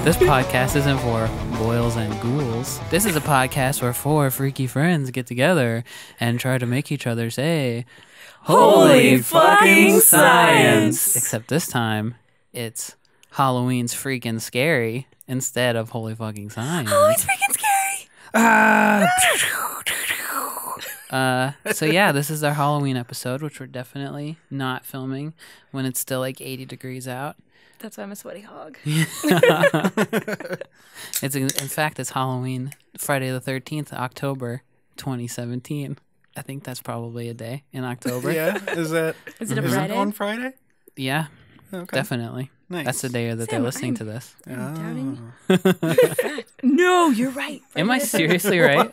This podcast isn't for boils and ghouls. This is a podcast where four freaky friends get together and try to make each other say, "Holy fucking science!" Except this time, it's Halloween's freaking scary instead of holy fucking science. Halloween's freaking scary! So yeah, this is our Halloween episode, which we're definitely not filming when it's still like 80 degrees out. That's why I'm a sweaty hog. In fact, it's Halloween, Friday the 13th, October 2017. I think that's probably a day in October. Yeah, is it a Friday? On Friday? Yeah, Okay. Definitely. Nice. That's the day that they're listening to this. No, you're right. Am I seriously right?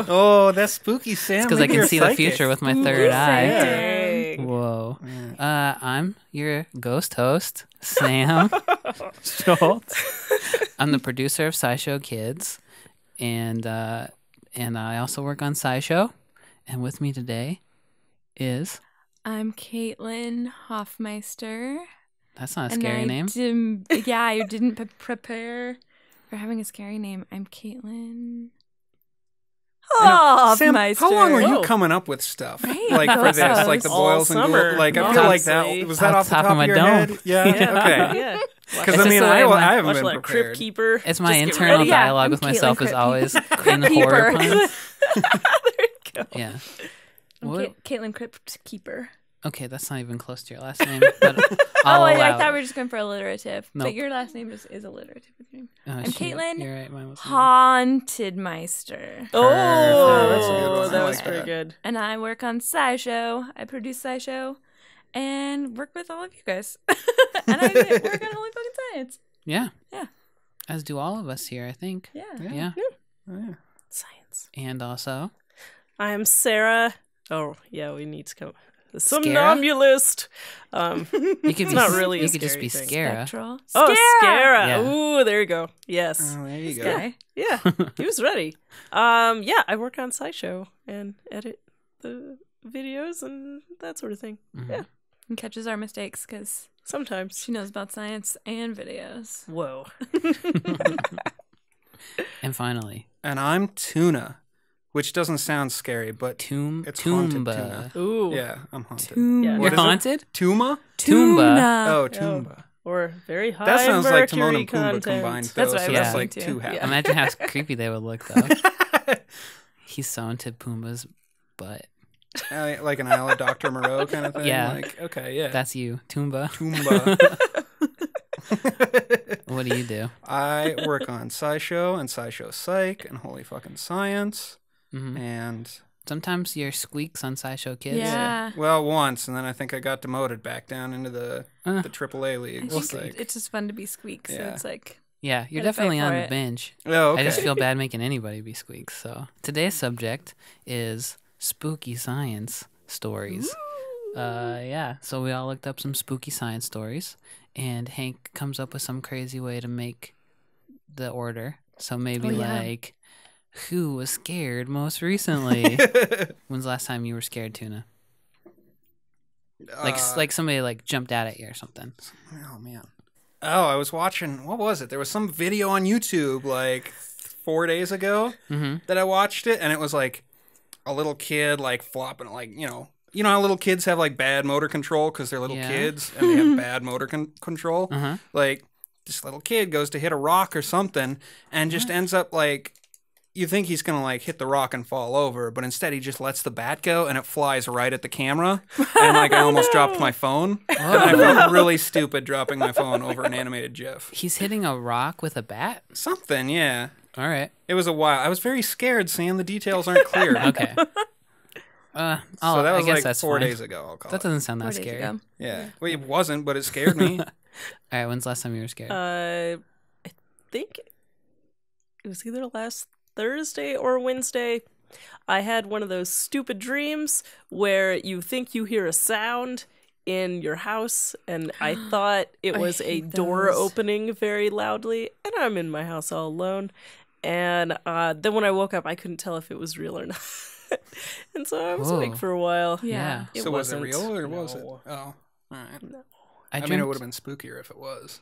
Oh, that's spooky, Sam. Because I can see the future with my third eye. Dang. Whoa. I'm your ghost host, Sam Schultz. I'm the producer of SciShow Kids, and I also work on SciShow. And with me today is... I'm Caitlin Hofmeister. That's not a scary name. I didn't prepare for having a scary name. I'm Caitlin Sam, Hofmeister. how long were you coming up with stuff? Right? Like for this, like the boils and ghouls? Like I feel like that was that off the top of your head? Yeah. Okay. Yeah. Because I mean, I haven't been like prepared. Crypt Keeper. It's my Just get internal ready. dialogue I'm with myself Caitlin is always Crypt in horror Keeper. puns. There you go. Yeah. I'm What? Caitlin Crypt Keeper. Okay, that's not even close to your last name. But I'll I allow thought it. we were just going for alliterative. Nope. But your last name is alliterative name. Oh, I'm shoot. Caitlin You're right. Mine was Haunted Meister. That's a good Oh, one. that I was like pretty that. good. And I work on SciShow. I produce SciShow and work with all of you guys. And I work on Holy Fucking Science. Yeah. Yeah. As do all of us here, I think. Yeah. Yeah. Yeah. Science. And also, I am Sarah. Oh, yeah, we need to come. The Scara? somnambulist. you could It's be, not really you a could just be scary Scara. Spectral. Oh, Scara. Yeah. Ooh, there you go. Yes. Oh, there you go. Guy. Yeah, he was ready. Yeah, I work on SciShow and edit the videos and that sort of thing. Mhm. Yeah, And catches our mistakes because sometimes. she knows about science and videos. Whoa. And finally, And I'm Tuna, which doesn't sound scary, but it's haunted Toomba. tuna. Ooh. Yeah, I'm haunted. Yeah. You're What is it? haunted? Tuma? Toomba. Oh, Tumba. Or very high That sounds like Timon mercury and Pumbaa content. combined, though. That's what I so was that's like thinking, two too. halves. Yeah. Imagine how creepy they would look, though. He's sewn to Pumbaa's butt. Like an Isle of Dr. Moreau kind of thing. Yeah. Like, okay, yeah. That's you, Toomba. Tumba. What do you do? I work on SciShow and SciShow Psych and Holy Fucking Science. Mhm. And Sometimes you're squeaks on SciShow Kids. Yeah. well, once, and then I think I got demoted back down into the AAA league. I think it's just fun to be Squeak, so Yeah. it's like... Yeah, you're Gotta pay definitely on for the it. bench. Oh, okay. I just feel bad making anybody be squeaks. So today's subject is spooky science stories. Yeah. So we all looked up some spooky science stories, and Hank comes up with some crazy way to make the order. So maybe Oh, yeah. like, who was scared most recently? When's the last time you were scared, Tuna? Like somebody like jumped out at you or something. Oh, man. Oh, I was watching, what was it? There was some video on YouTube like 4 days ago Mm-hmm. that I watched it, and it was like a little kid like flopping, like, you know how little kids have like bad motor control because they're little Yeah. kids and they have bad motor control? Uh-huh. Like, this little kid goes to hit a rock or something and just ends up like, you think he's going to like hit the rock and fall over, but instead he just lets the bat go and it flies right at the camera. And like I almost dropped my phone. And I felt really stupid dropping my phone over an animated GIF. He's hitting a rock with a bat? Something, yeah. All right. It was a while. I was very scared, Sam. The details aren't clear. Okay. So that I was guess like that's 4 fine. days ago, I'll call That it. doesn't sound 4 that days scary. ago. Yeah. Well, it wasn't, but it scared me. All right, when's the last time you were scared? I think it was either last Thursday or Wednesday. I had one of those stupid dreams where you think you hear a sound in your house, and I thought it I was a hate door those. opening very loudly, and I'm in my house all alone. And then when I woke up, I couldn't tell if it was real or not. And so I was Whoa. awake for a while. Yeah. It So was it wasn't. real or was it? No. Oh, all right. No. I mean, it would have been spookier if it was.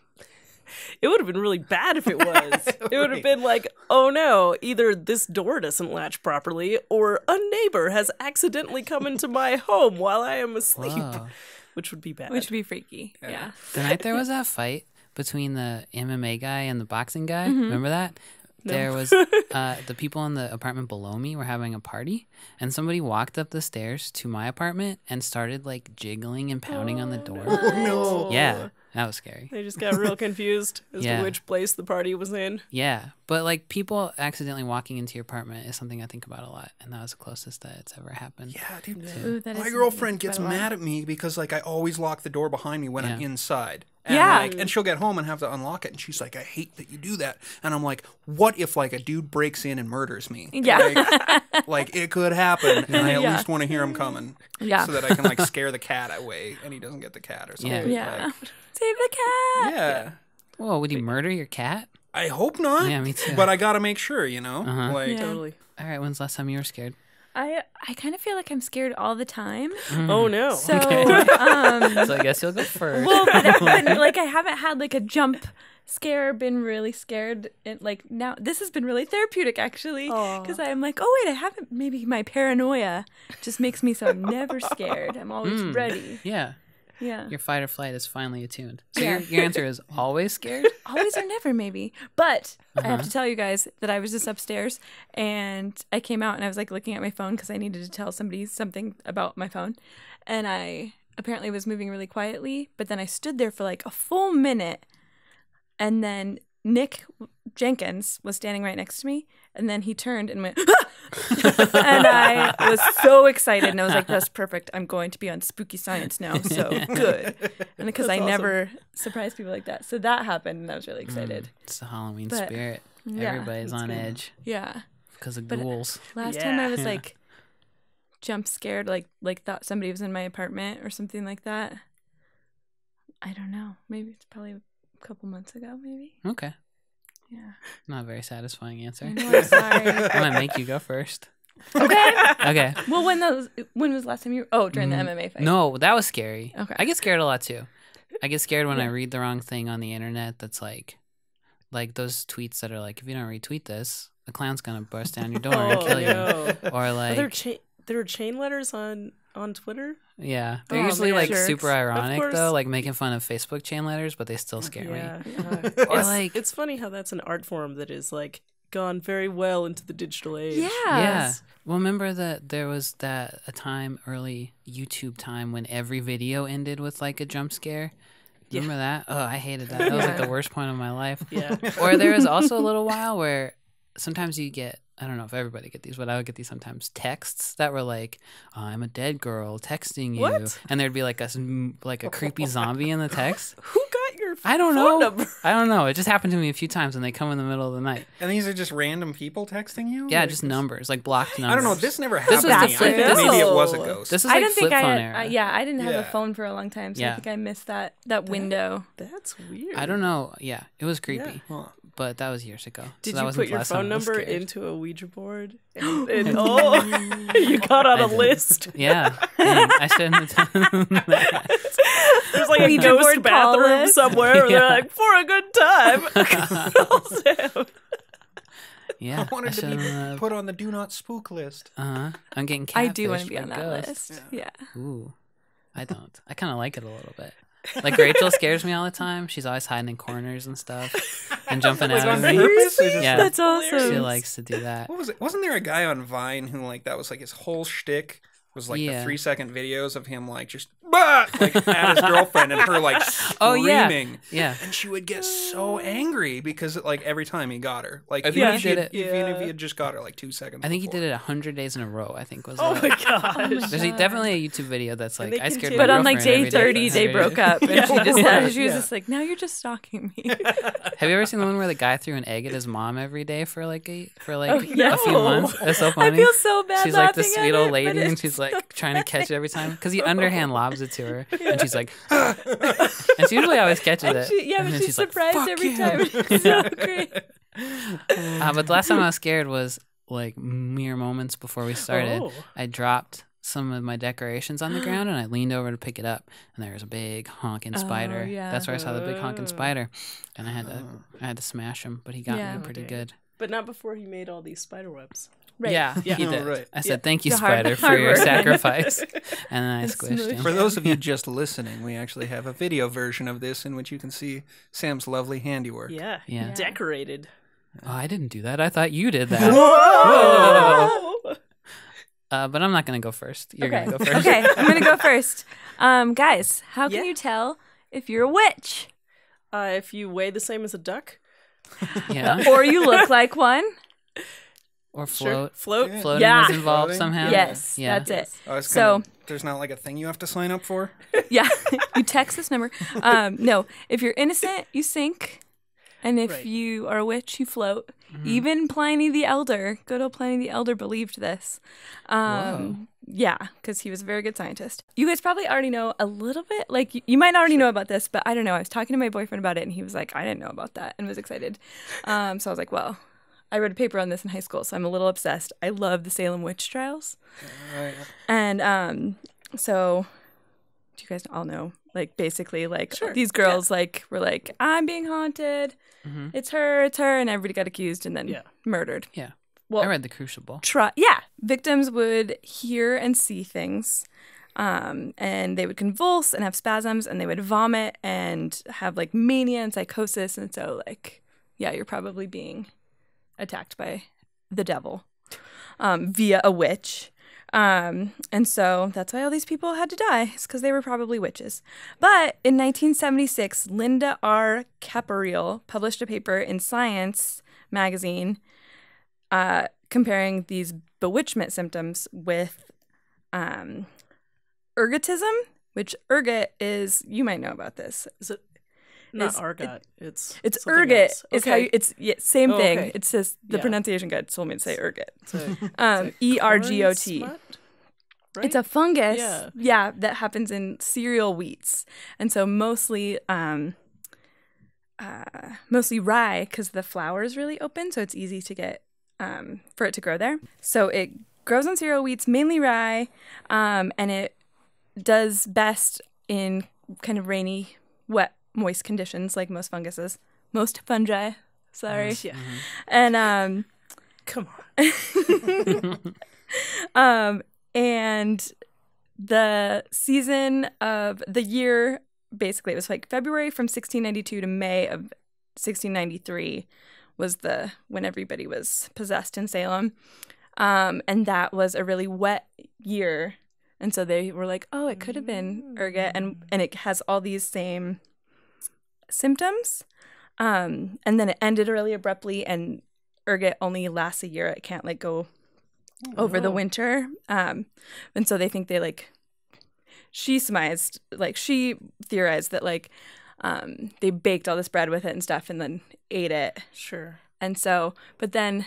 It would have been really bad if it was. It would have been like, oh no, either this door doesn't latch properly or a neighbor has accidentally come into my home while I am asleep. Whoa. Which would be bad. Which would be freaky. Yeah. The night there was that fight between the MMA guy and the boxing guy. Remember that? No. There was the people in the apartment below me were having a party, and somebody walked up the stairs to my apartment and started like jiggling and pounding on the door. No. Yeah, that was scary. They just got real confused as Yeah. to which place the party was in. Yeah, but like people accidentally walking into your apartment is something I think about a lot, and that was the closest that it's ever happened. Yeah, dude. Ooh, that is My something girlfriend to think gets about a lot. mad at me because like I always lock the door behind me when I'm Yeah. inside. And, Yeah. like, and she'll get home and have to unlock it, and she's like, "I hate that you do that." And I'm like, "What if like a dude breaks in and murders me? Yeah. Like it could happen, and I at Yeah. least want to hear him coming, Yeah. so that I can like scare the cat away, and he doesn't get the cat or something." Yeah. Like, Save the cat. yeah. Whoa, would he murder your cat? I hope not. Yeah, me too. But I gotta make sure, you know. Uh-huh. Like, Yeah. Totally. All right, when's the last time you were scared? I kind of feel like I'm scared all the time. Oh no. So, So I guess you'll go first. well, but, like I haven't had like a jump scare, been really scared. And like now, this has been really therapeutic actually, Aw. because I'm like, oh wait, I haven't. Maybe my paranoia just makes me so I'm never scared. I'm always ready. Yeah, Yeah. your fight or flight is finally attuned. So Yeah. your answer is always scared? Always or never, maybe. But I have to tell you guys that I was just upstairs and I came out and I was like looking at my phone because I needed to tell somebody something about my phone. And I apparently was moving really quietly, but then I stood there for like a full minute. And then Nick Jenkins was standing right next to me. And then he turned and went, "Ah!" And I was so excited. And I was like, that's perfect. I'm going to be on Spooky Science now. So good. And because That's I awesome. never surprise people like that. So that happened and I was really excited. It's the Halloween But, spirit. yeah, Everybody's that's on good. edge Yeah. because of But- ghouls. Last time I was Yeah. like jump scared, like thought somebody was in my apartment or something like that. I don't know. Maybe it's probably a couple months ago, maybe. Okay. Yeah. Not a very satisfying answer. I know, I'm sorry. I might make you go first. Okay. Okay. Well, when was the last time you? Oh, during the MMA fight. No, that was scary. Okay. I get scared a lot too. I get scared when I read the wrong thing on the internet that's like those tweets that are like, if you don't retweet this, the clown's gonna burst down your door and kill you. no. Or Are like, there chain letters on Twitter? yeah, they're Oh, usually man. like Jerks. super ironic course. though, like making fun of Facebook chain letters, but they still scare me. Or like- it's funny how that's an art form that is like gone very well into the digital age. Yeah. Yeah. Well, remember that there was a time, early YouTube time, when every video ended with like a jump scare? Remember that? Oh, I hated that. That was like the worst point of my life. Yeah. Or there was also a little while where sometimes you get, I don't know if everybody get these, but I would get these sometimes texts that were like, I'm a dead girl texting you. What? And there'd be like a creepy zombie in the text. Who got your I don't phone know. number? I don't know. It just happened to me a few times and they come in the middle of the night. and these are just random people texting you. Yeah, Like, just numbers, like blocked numbers. I don't know. This never This happened was to me. the I think maybe it was a flip- ghost. This is I like didn't flip think phone I. era. I didn't have Yeah. a phone for a long time, so Yeah. I think I missed that window. That's weird. I don't know. Yeah, it was creepy, Huh. but that was years ago. Did so that you wasn't put the your last time phone I was number scared. into a Ouija board? And oh, you got on I a did. list. Yeah, dang, I shouldn't have done that. There's like a Ouija ghost board call bathroom list. somewhere where Yeah. they're like, for a good time. Call Sam. Yeah, I wanted to shouldn't be have- put on the do not spook list. I'm getting catfished I do want to be by on that ghosts. list. Yeah. Ooh, I don't. I kind of like it a little bit. Like Rachel scares me all the time. She's always hiding in corners and stuff and jumping Like out on of me. purpose? Or just Yeah. That's She awesome. likes to do that. What was it? Wasn't there a guy on Vine who like that was like his whole shtick was like Yeah. the 3-second videos of him like just like at his girlfriend and her like Oh, yeah. screaming. Yeah. And she would get so angry because like every time he got her, like I think even he if, he did had, it- even if Yeah. he had just got her like 2 seconds. I think he before. did it 100 days in a row. I think was. Oh the- my gosh. There's definitely a YouTube video that's like they I scared continue- my But on like girlfriend day every 30, they for broke 100 up, and she just Yeah. she was Yeah. just like, "Now you're just stalking me." Have you ever seen the one where the guy threw an egg at his mom every day for like a Oh, yeah. few months? That's so I funny. feel so bad. She's like laughing this at sweet old it, lady, but and it's she's like so trying to catch it every time because he so underhand lobs it to her, and she's like, and she usually always catches And it. she, and but then she's like, surprised "Fuck every you." time. It's so great. But the last time I was scared was like mere moments before we started. Oh. I dropped some of my decorations on the ground, and I leaned over to pick it up, and there was a big honking spider. yeah. That's where I saw the big honking spider, and I had to smash him, but he got Yeah. me pretty good. But not before he made all these spider webs. Right. Yeah, he Oh, did. right. I said, "Thank you, The hard- spider, for hard your work. sacrifice," and then I squished smooth. him. For those of you just listening, we actually have a video version of this in which you can see Sam's lovely handiwork. Yeah. Yeah. Decorated. Oh, I didn't do that. I thought you did that. Whoa! But I'm not gonna go first. You're gonna go first. Okay, I'm gonna go first. Guys, how can Yeah. you tell if you're a witch? If you weigh the same as a duck, Yeah. Or you look like one? Or sure. float. Float. Yeah. Floating Yeah. was involved Floating? somehow. Yes, Yeah. that's it. Oh, it's So- there's not like a thing you have to sign up for? Yeah, you text this number. No, if you're innocent, you sink. And if Right. you are a witch, you float. Mm-hmm. Even Pliny the Elder, good old Pliny the Elder, believed this. Yeah, because he was a very good scientist. You guys probably already know a little bit. Like, you might already know about this, but I don't know. I was talking to my boyfriend about it, and he was like, I didn't know about that, and was excited. So I was like, well, I read a paper on this in high school, so I'm a little obsessed. I love the Salem witch trials. Right. And so, do you guys all know? Like, basically, like, Sure. these girls, like, were like, I'm being haunted. Mhm. It's her, and everybody got accused and then Yeah. murdered. Yeah. Well, I read The Crucible. yeah, victims would hear and see things, and they would convulse and have spasms, and they would vomit and have like mania and psychosis. And so, like, yeah, you're probably being attacked by the devil via a witch. And so that's why all these people had to die. It's because they were probably witches. But in 1976, Linda R. Capariel published a paper in Science magazine comparing these bewitchment symptoms with ergotism, which ergot is, you might know about this. Is it not It's- argot? It's It's something ergot. else. Is Okay. how you, it's same Oh, thing. okay. It's just the Yeah. pronunciation guide told me to say ergot. So, ERGOT. corn smut, right? It's a fungus, Yeah. that happens in cereal wheats, and so mostly rye, because the flour is really open, so it's easy to get for it to grow there. So it grows on cereal wheats, mainly rye, and it does best in kind of rainy, wet, moist conditions, like most funguses, most fungi. Sorry, Yeah. and Come on. And the season of the year, basically, it was like February from 1692 to May of 1693 was when everybody was possessed in Salem. And that was a really wet year. And so they were like, oh, it could have been ergot. And it has all these same symptoms. And then it ended really abruptly, and ergot only lasts a year. It can't like go over the winter. And so they think they she theorized that they baked all this bread with it and stuff and then ate it. Sure. And so, but then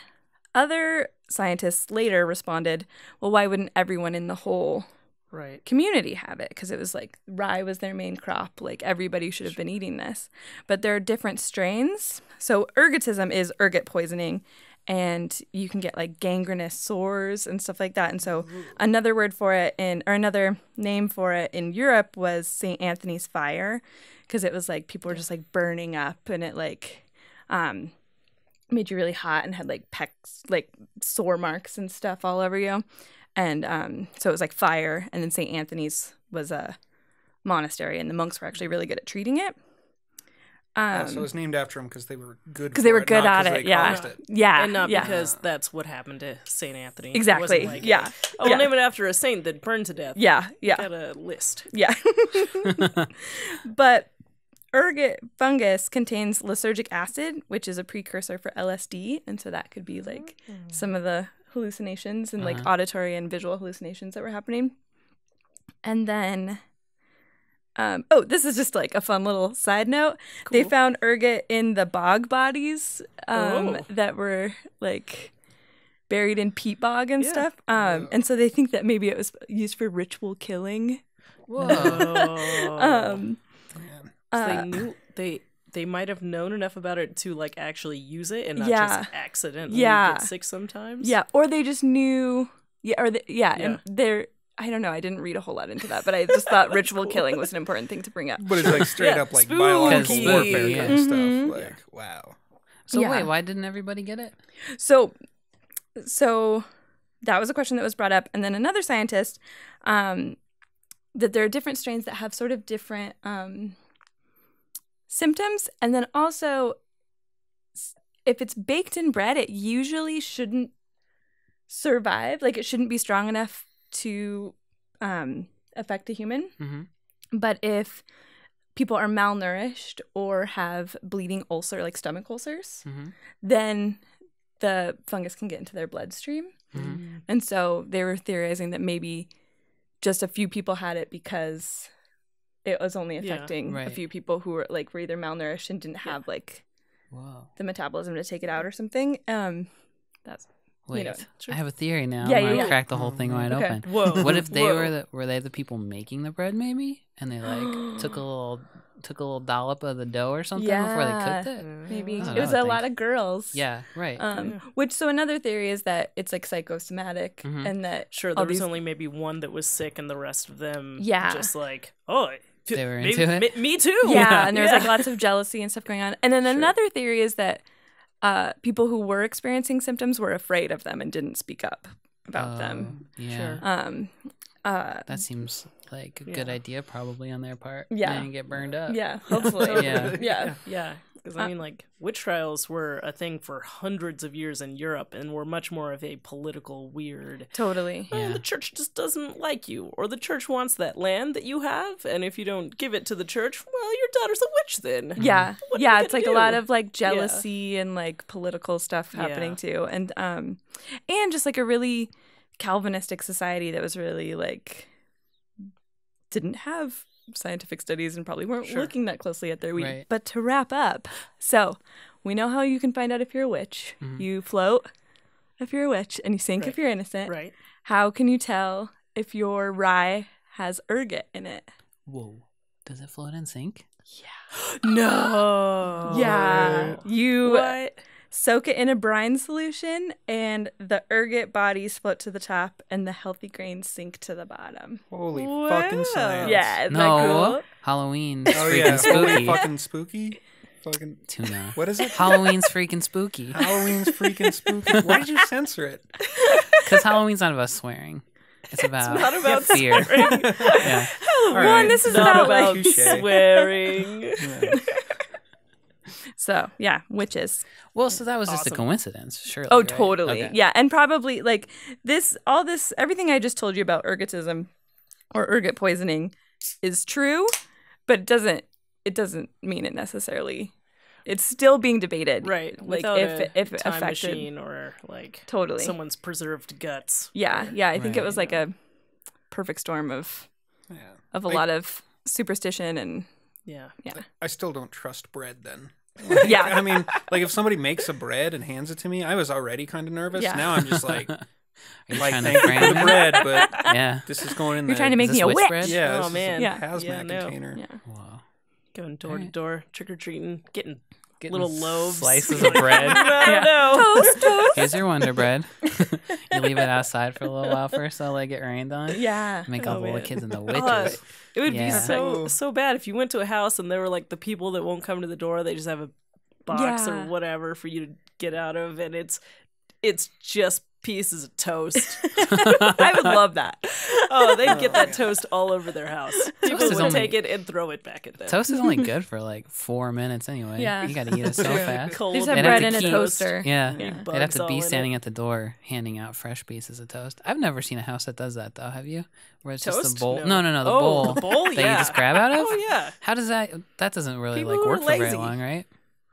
other scientists later responded, well, why wouldn't everyone in the whole Right. community have it? Because it was like rye was their main crop. Like everybody should have been eating this. But there are different strains. So ergotism is ergot poisoning, and you can get like gangrenous sores and stuff like that. And so another word for it another name for it in Europe was St. Anthony's fire, because it was like people were just like burning up, and it like made you really hot and had like pecs, like sore marks and stuff all over you. And so it was like fire. And then St. Anthony's was a monastery, and the monks were actually really good at treating it. So it was named after them because they were good. Because they were good not at 'cause it, they yeah. caused it. Yeah. And not yeah. because that's what happened to St. Anthony. It Exactly. wasn't like, Yeah. oh, we'll Yeah. name it after a saint that burned to death. Yeah. Yeah. Got a list. Yeah. But ergot fungus contains lysergic acid, which is a precursor for LSD. And so that could be like some of the hallucinations and like auditory and visual hallucinations that were happening. And then, this is just like a fun little side note. Cool. They found ergot in the bog bodies Oh. that were like buried in peat bog and Yeah. stuff. And so they think that maybe it was used for ritual killing. Whoa. Um, So they knew they might have known enough about it to like actually use it and not Yeah. just accidentally Yeah. get sick sometimes. Yeah, or they just knew. Yeah, or and I don't know. I didn't read a whole lot into that, but I just thought ritual killing was an important thing to bring up. But it's like straight up like spooky. biological warfare Yeah. kind of stuff. Mhm. Like, wow. So Yeah. wait, why didn't everybody get it? So that was a question that was brought up, and then another scientist, that there are different strains that have sort of different symptoms, and then also if it's baked in bread, it usually shouldn't survive. Like it shouldn't be strong enough to affect a human. Mm-hmm. But if people are malnourished or have bleeding ulcer, like stomach ulcers, Mm-hmm. then the fungus can get into their bloodstream. Mm-hmm. And so they were theorizing that maybe just a few people had it because it was only affecting right. a few people who were either malnourished and didn't have like Whoa. the metabolism to take it out or something. That's Wait, know, I have a theory now. Yeah, I'm gonna yeah. crack the whole thing wide Okay. open. Whoa. What if they Whoa. were they the people making the bread maybe, and they like took a little dollop of the dough or something before they cooked it? maybe That's what it I was would a think. lot of girls. Yeah, right. So another theory is that it's like psychosomatic Mhm. and that Sure, all there was these- only maybe one that was sick, and the rest of them just like, They were maybe- into it? Me too. yeah, and there was like Yeah. lots of jealousy and stuff going on. And then another theory is that people who were experiencing symptoms were afraid of them and didn't speak up about them. Yeah. Sure. That seems like a good idea, probably on their part. Yeah. They didn't get burned up. Yeah, hopefully. Yeah. yeah. Yeah, because I mean, like, witch trials were a thing for hundreds of years in Europe and were much more of a political, weird. Totally. Yeah. The church just doesn't like you, or the church wants that land that you have, and if you don't give it to the church, well, your daughter's a witch then. Yeah. What are Yeah, you it's gonna like a lot do? of like jealousy and like political stuff happening too. And just like a really Calvinistic society that was really like didn't have scientific studies and probably weren't looking that closely at their wheat. Right. But to wrap up, so we know how you can find out if you're a witch. You float if you're a witch and you sink if you're innocent. Right. How can you tell if your rye has ergot in it? Whoa. Does it float and sink? No. Yeah. You What? soak it in a brine solution and the ergot bodies float to the top and the healthy grains sink to the bottom. Holy Wow. fucking science. Yeah, isn't that No. cool? Halloween. Oh freaking yeah. spooky. Holy fucking spooky. Fucking. Tuna. What is it? Halloween's freaking spooky. Halloween's freaking spooky. Why did you censor it? Because Halloween's not about swearing. It's about, Not about fear. swearing. Yeah. All right. this is Not about, about like- Touche. swearing. Yeah. So, yeah, witches. Well, so that was just a Awesome. coincidence, surely. Oh, right? totally. Okay. Yeah, and probably like everything I just told you about ergotism or ergot poisoning is true, but it doesn't mean it necessarily. It's still being debated. Right. Like Without if a it time affected. machine or like Totally. someone's preserved guts. Yeah, I think it Right. was like a perfect storm of Yeah. a lot of superstition and Yeah. I still don't trust bread then. yeah. I mean, like if somebody makes a bread and hands it to me, I was already kind of nervous. Yeah. Now I'm just like, Are you like trying to thank you frame for the it? bread, but Yeah. this is going in You're the trying to make Is me this a witch witch. bread? yeah, Oh, this is man. a Yeah. hazmat Yeah, no. container. Yeah. Whoa. Going door to Alright. door, trick or treating, getting Getting little loaves, slices of bread. I don't know. Toast. Here's your Wonder Bread. You leave it outside for a little while first, so it get rained on. Yeah. Make all Oh, the little man. kids into Oh, witches. it would Yeah. be so bad if you went to a house and there were like the people that won't come to the door. They just have a box Yeah. or whatever for you to get out of, and it's just pieces of toast. I would love that. Oh, they'd get that toast all over their house. People is would only- take it and throw it back at them. Toast is only good for like 4 minutes anyway. Yeah. You gotta eat it so fast. Cold They just have They'd have bread to in a keep- toaster. Yeah. Big They'd have bugs to all be in standing it. at the door handing out fresh pieces of toast. I've never seen a house that does that though, have you? Where it's just Toast? the bowl. No. No, the Oh, bowl. the bowl, that yeah. you just grab out of? Oh yeah, How does that doesn't really People like who are work for very lazy. long, right?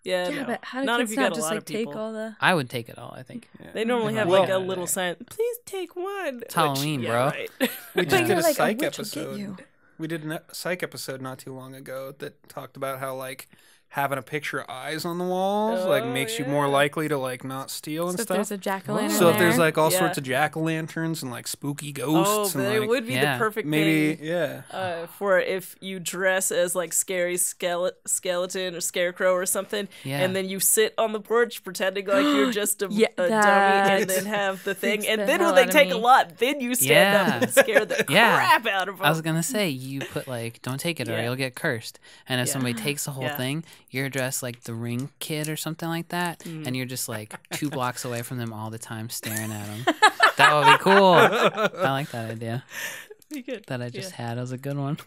yeah. Yeah, no. but how do Not if kids you not got a just lot like of people. take all the? I would take it all, I think. They normally have Well, like a little sign. Please take one. It's Halloween, yeah, bro. Right. We But just did you're a like, psych witch will get episode. you. We did a psych episode not too long ago that talked about how like having a picture of eyes on the walls like makes you more likely to like not steal and So if stuff. there's a jack-o'-lantern So if there's there. like all sorts of jack-o'-lanterns and like spooky ghosts and it like would be the perfect maybe thing for if you dress as like scary skeleton or scarecrow or something, and then you sit on the porch pretending like you're just a dummy, and then have the thing, and then when they take a lot, then you stand up and scare the crap out of them. I was gonna say you put like don't take it or you'll get cursed, and if somebody takes the whole thing, you're dressed like the Ring Kid or something like that, and you're just like 2 blocks away from them all the time staring at them. That would be cool. I like that idea. That I just had. That was a good one.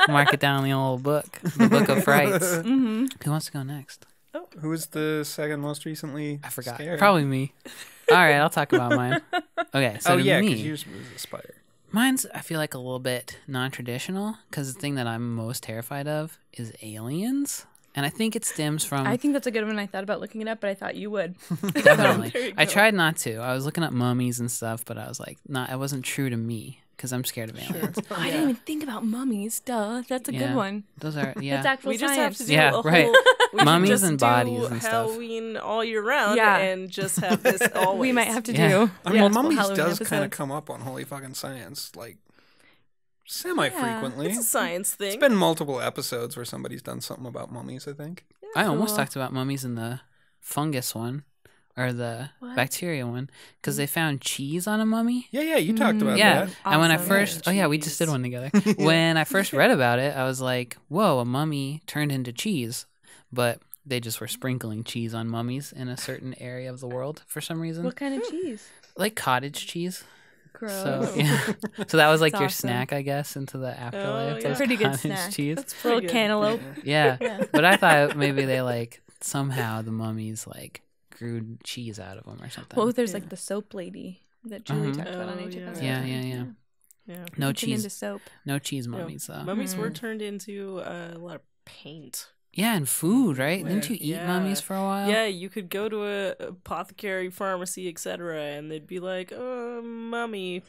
Mark it down in the old book. The Book of Frights. Who wants to go next? Who was the second most recently? I forgot. scared? Probably me. All right, I'll talk about mine. Okay, so to because me, yours was a spider. mine's I feel like a little bit non-traditional because the thing that I'm most terrified of is aliens. And I think it stems from... I think that's a good one. I thought about looking it up, but I thought you would. Definitely. I tried not to. I was looking up mummies and stuff, but I was like, it wasn't true to me because I'm scared of aliens. I didn't even think about mummies. Duh. That's a good one. Those are, That's actual We just have science. to do Yeah, a right. whole... We should Mummies just and do bodies and stuff. Halloween all year round Yeah. and just have this always. We might have to Yeah. do. I mean, multiple mummies Halloween does kind of episodes. come up on Holy Fucking Science, like semi-frequently. It's a science thing. It's been multiple episodes where somebody's done something about mummies, I think. I almost Cool. talked about mummies in the fungus one or the What? bacteria one because they found cheese on a mummy. Yeah, you talked about Yeah, that. and when I Awesome. first, we just did one together. When I first read about it, I was like, "Whoa, a mummy turned into cheese," but they just were sprinkling cheese on mummies in a certain area of the world for some reason, What kind of cheese? like cottage cheese. Gross. So yeah, so that was like That's your awesome. snack, I guess, into the afterlife. yeah. was Pretty good cottage snack. cheese. That's Little pretty good. cantaloupe. Yeah. Yeah. But I thought maybe they like somehow the mummies like grew cheese out of them or something. Well, there's like the soap lady that Julie Mhm. talked about on Oh, HFS. yeah. Yeah. No Looking cheese, into soap. no cheese mummies though. Mummies were turned into a lot of paint. Yeah, and food, right? Didn't you eat Yeah. mummies for a while? Yeah, you could go to a apothecary, pharmacy, etc., and they'd be like, mummy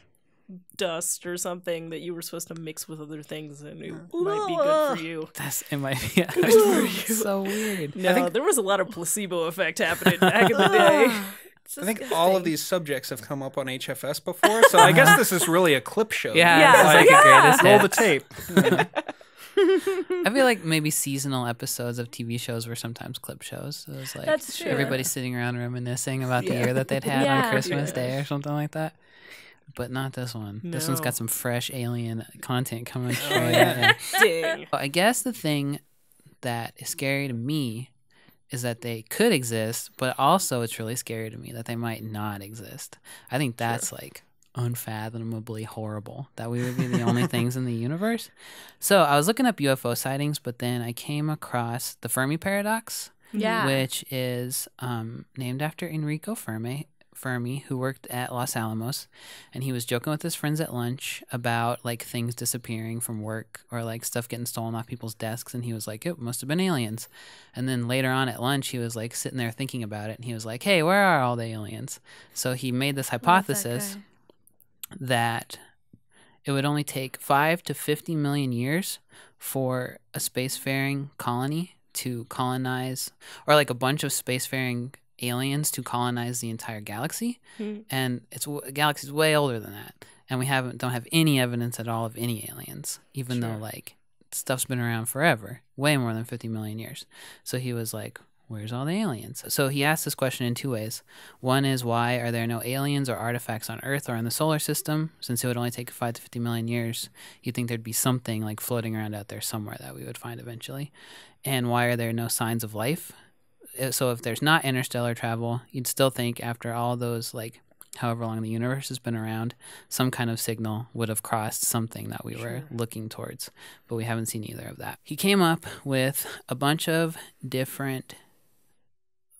dust or something that you were supposed to mix with other things, and it might be good for you. It might be. Yeah, it's so weird. No, there was a lot of placebo effect happening back in the day. I think all of these subjects have come up on HFS before, so I guess this is really a clip show. Yeah, it's like a greatest Roll the hits. tape. I feel like maybe seasonal episodes of TV shows were sometimes clip shows. So it was like That's true. everybody sitting around reminiscing about the year that they'd had on Yeah. Christmas Day or something like that. But not this one. This one's No. got some fresh alien content coming straight at you. Dang. I guess the thing that is scary to me is that they could exist, but also it's really scary to me that they might not exist. I think that's like unfathomably horrible that we would be the only things in the universe. So I was looking up UFO sightings, but then I came across the Fermi paradox, Yeah. which is named after Enrico Fermi, who worked at Los Alamos, and he was joking with his friends at lunch about like things disappearing from work or like stuff getting stolen off people's desks, and he was like, it must have been aliens. And then later on at lunch, he was like sitting there thinking about it, and he was like, hey, where are all the aliens? So he made this hypothesis that it would only take 5 to 50 million years for a spacefaring colony to colonize, or like a bunch of spacefaring aliens to colonize the entire galaxy. And galaxy's way older than that, and we don't have any evidence at all of any aliens, even though like stuff's been around forever, way more than 50 million years. So he was like, where's all the aliens? So he asked this question in 2 ways. One is, why are there no aliens or artifacts on Earth or in the solar system? Since it would only take 5 to 50 million years, you'd think there'd be something like floating around out there somewhere that we would find eventually. And why are there no signs of life? So if there's not interstellar travel, you'd still think after all those, like, however long the universe has been around, some kind of signal would have crossed something that we were looking towards. But we haven't seen either of that. He came up with a bunch of different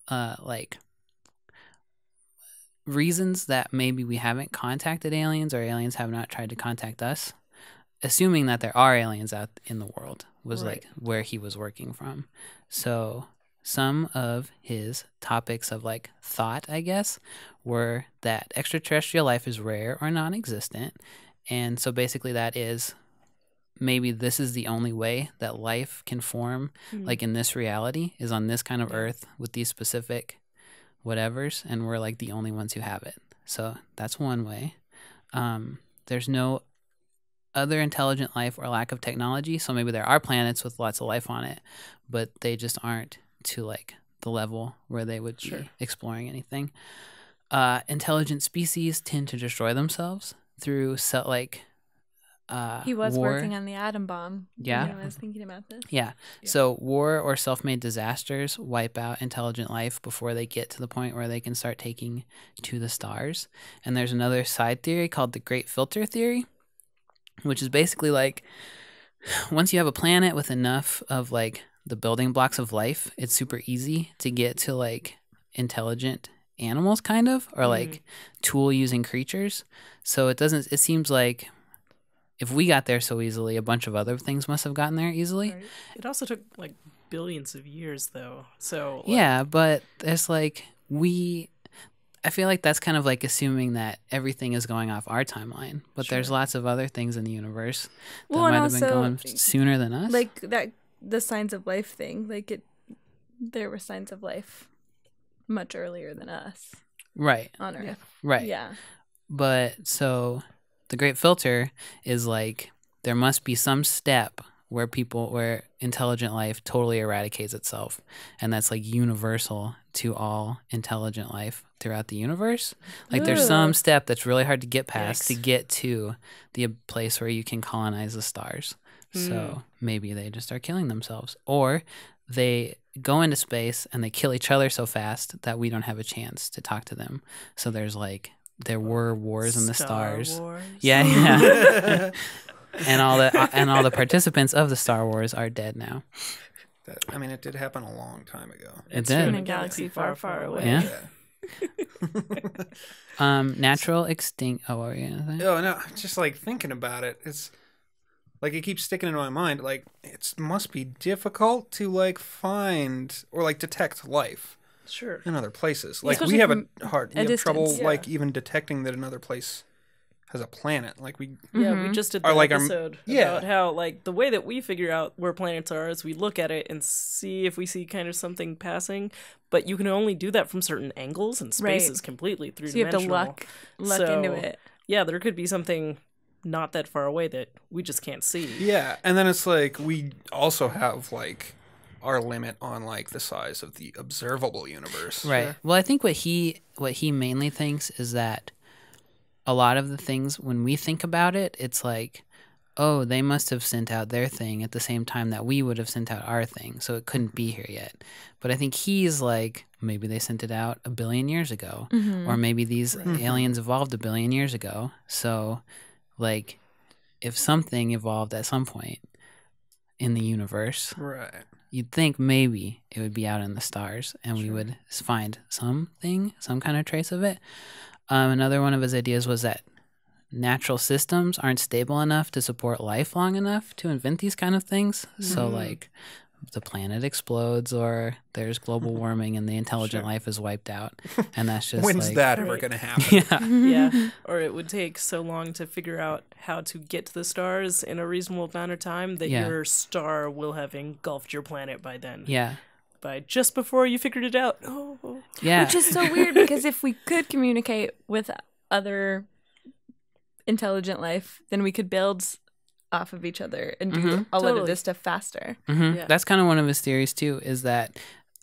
like reasons that maybe we haven't contacted aliens or aliens have not tried to contact us, assuming that there are aliens out in the world was like where he was working from. So some of his topics of like thought, I guess, were that extraterrestrial life is rare or non-existent. And so basically that is maybe this is the only way that life can form, like in this reality, is on this kind of Earth with these specific whatevers, and we're like the only ones who have it. So that's one way. There's no other intelligent life or lack of technology, so maybe there are planets with lots of life on it, but they just aren't to like the level where they would be exploring anything. Intelligent species tend to destroy themselves through he was war. working on the atom bomb. Yeah. When I was thinking about this. Yeah. So war or self-made disasters wipe out intelligent life before they get to the point where they can start taking to the stars. And there's another side theory called the Great Filter Theory, which is basically like once you have a planet with enough of like the building blocks of life, it's super easy to get to like intelligent animals kind of, or like tool using creatures. So it seems like if we got there so easily, a bunch of other things must have gotten there easily. Right. It also took like billions of years though. So like, yeah, but it's like I feel like that's kind of like assuming that everything is going off our timeline, but there's lots of other things in the universe that might have been going sooner than us. Like that, the signs of life thing, there were signs of life much earlier than us. Right. On Earth. Right. Yeah. But so the Great Filter is like there must be some step where intelligent life totally eradicates itself, and that's like universal to all intelligent life throughout the universe. Like there's some step that's really hard to get past to get to the place where you can colonize the stars. So maybe they just start killing themselves, or they go into space and they kill each other so fast that we don't have a chance to talk to them. So there were wars in the stars. Wars. Yeah. And all the participants of the Star Wars are dead now. It did happen a long time ago. It did. In a galaxy far, far away. Yeah. Natural extinct. Oh, what were you gonna say? Oh no, just like thinking about it, it's like it keeps sticking in my mind. Like it must be difficult to like find or like detect life. Sure. In other places, like Especially we have from we have trouble distance. like even detecting that another place has a planet. Like we we just did that episode about how like the way that we figure out where planets are is we look at it and see if we see kind of something passing, but you can only do that from certain angles, and space is completely three-dimensional. So you have to luck into it. Yeah, there could be something not that far away that we just can't see. Yeah, and then it's like we also have like our limit on like the size of the observable universe. Right. Sure. Well, I think what he mainly thinks is that a lot of the things when we think about it, it's like, oh, they must have sent out their thing at the same time that we would have sent out our thing, so it couldn't be here yet. But I think he's like, maybe they sent it out 1 billion years ago, or maybe these aliens evolved 1 billion years ago. So, like, if something evolved at some point in the universe, you'd think maybe it would be out in the stars, and we would find some kind of trace of it. Another one of his ideas was that natural systems aren't stable enough to support life long enough to invent these kind of things. So, like, the planet explodes, or there's global warming and the intelligent life is wiped out, and that's just when's like, that ever going to happen? Yeah, or it would take so long to figure out how to get to the stars in a reasonable amount of time that your star will have engulfed your planet by then. Yeah. By just before you figured it out. Yeah. Which is so weird, because if we could communicate with other intelligent life, then we could build off of each other and do a lot of this stuff faster. Yeah. That's kind of one of his theories too, is that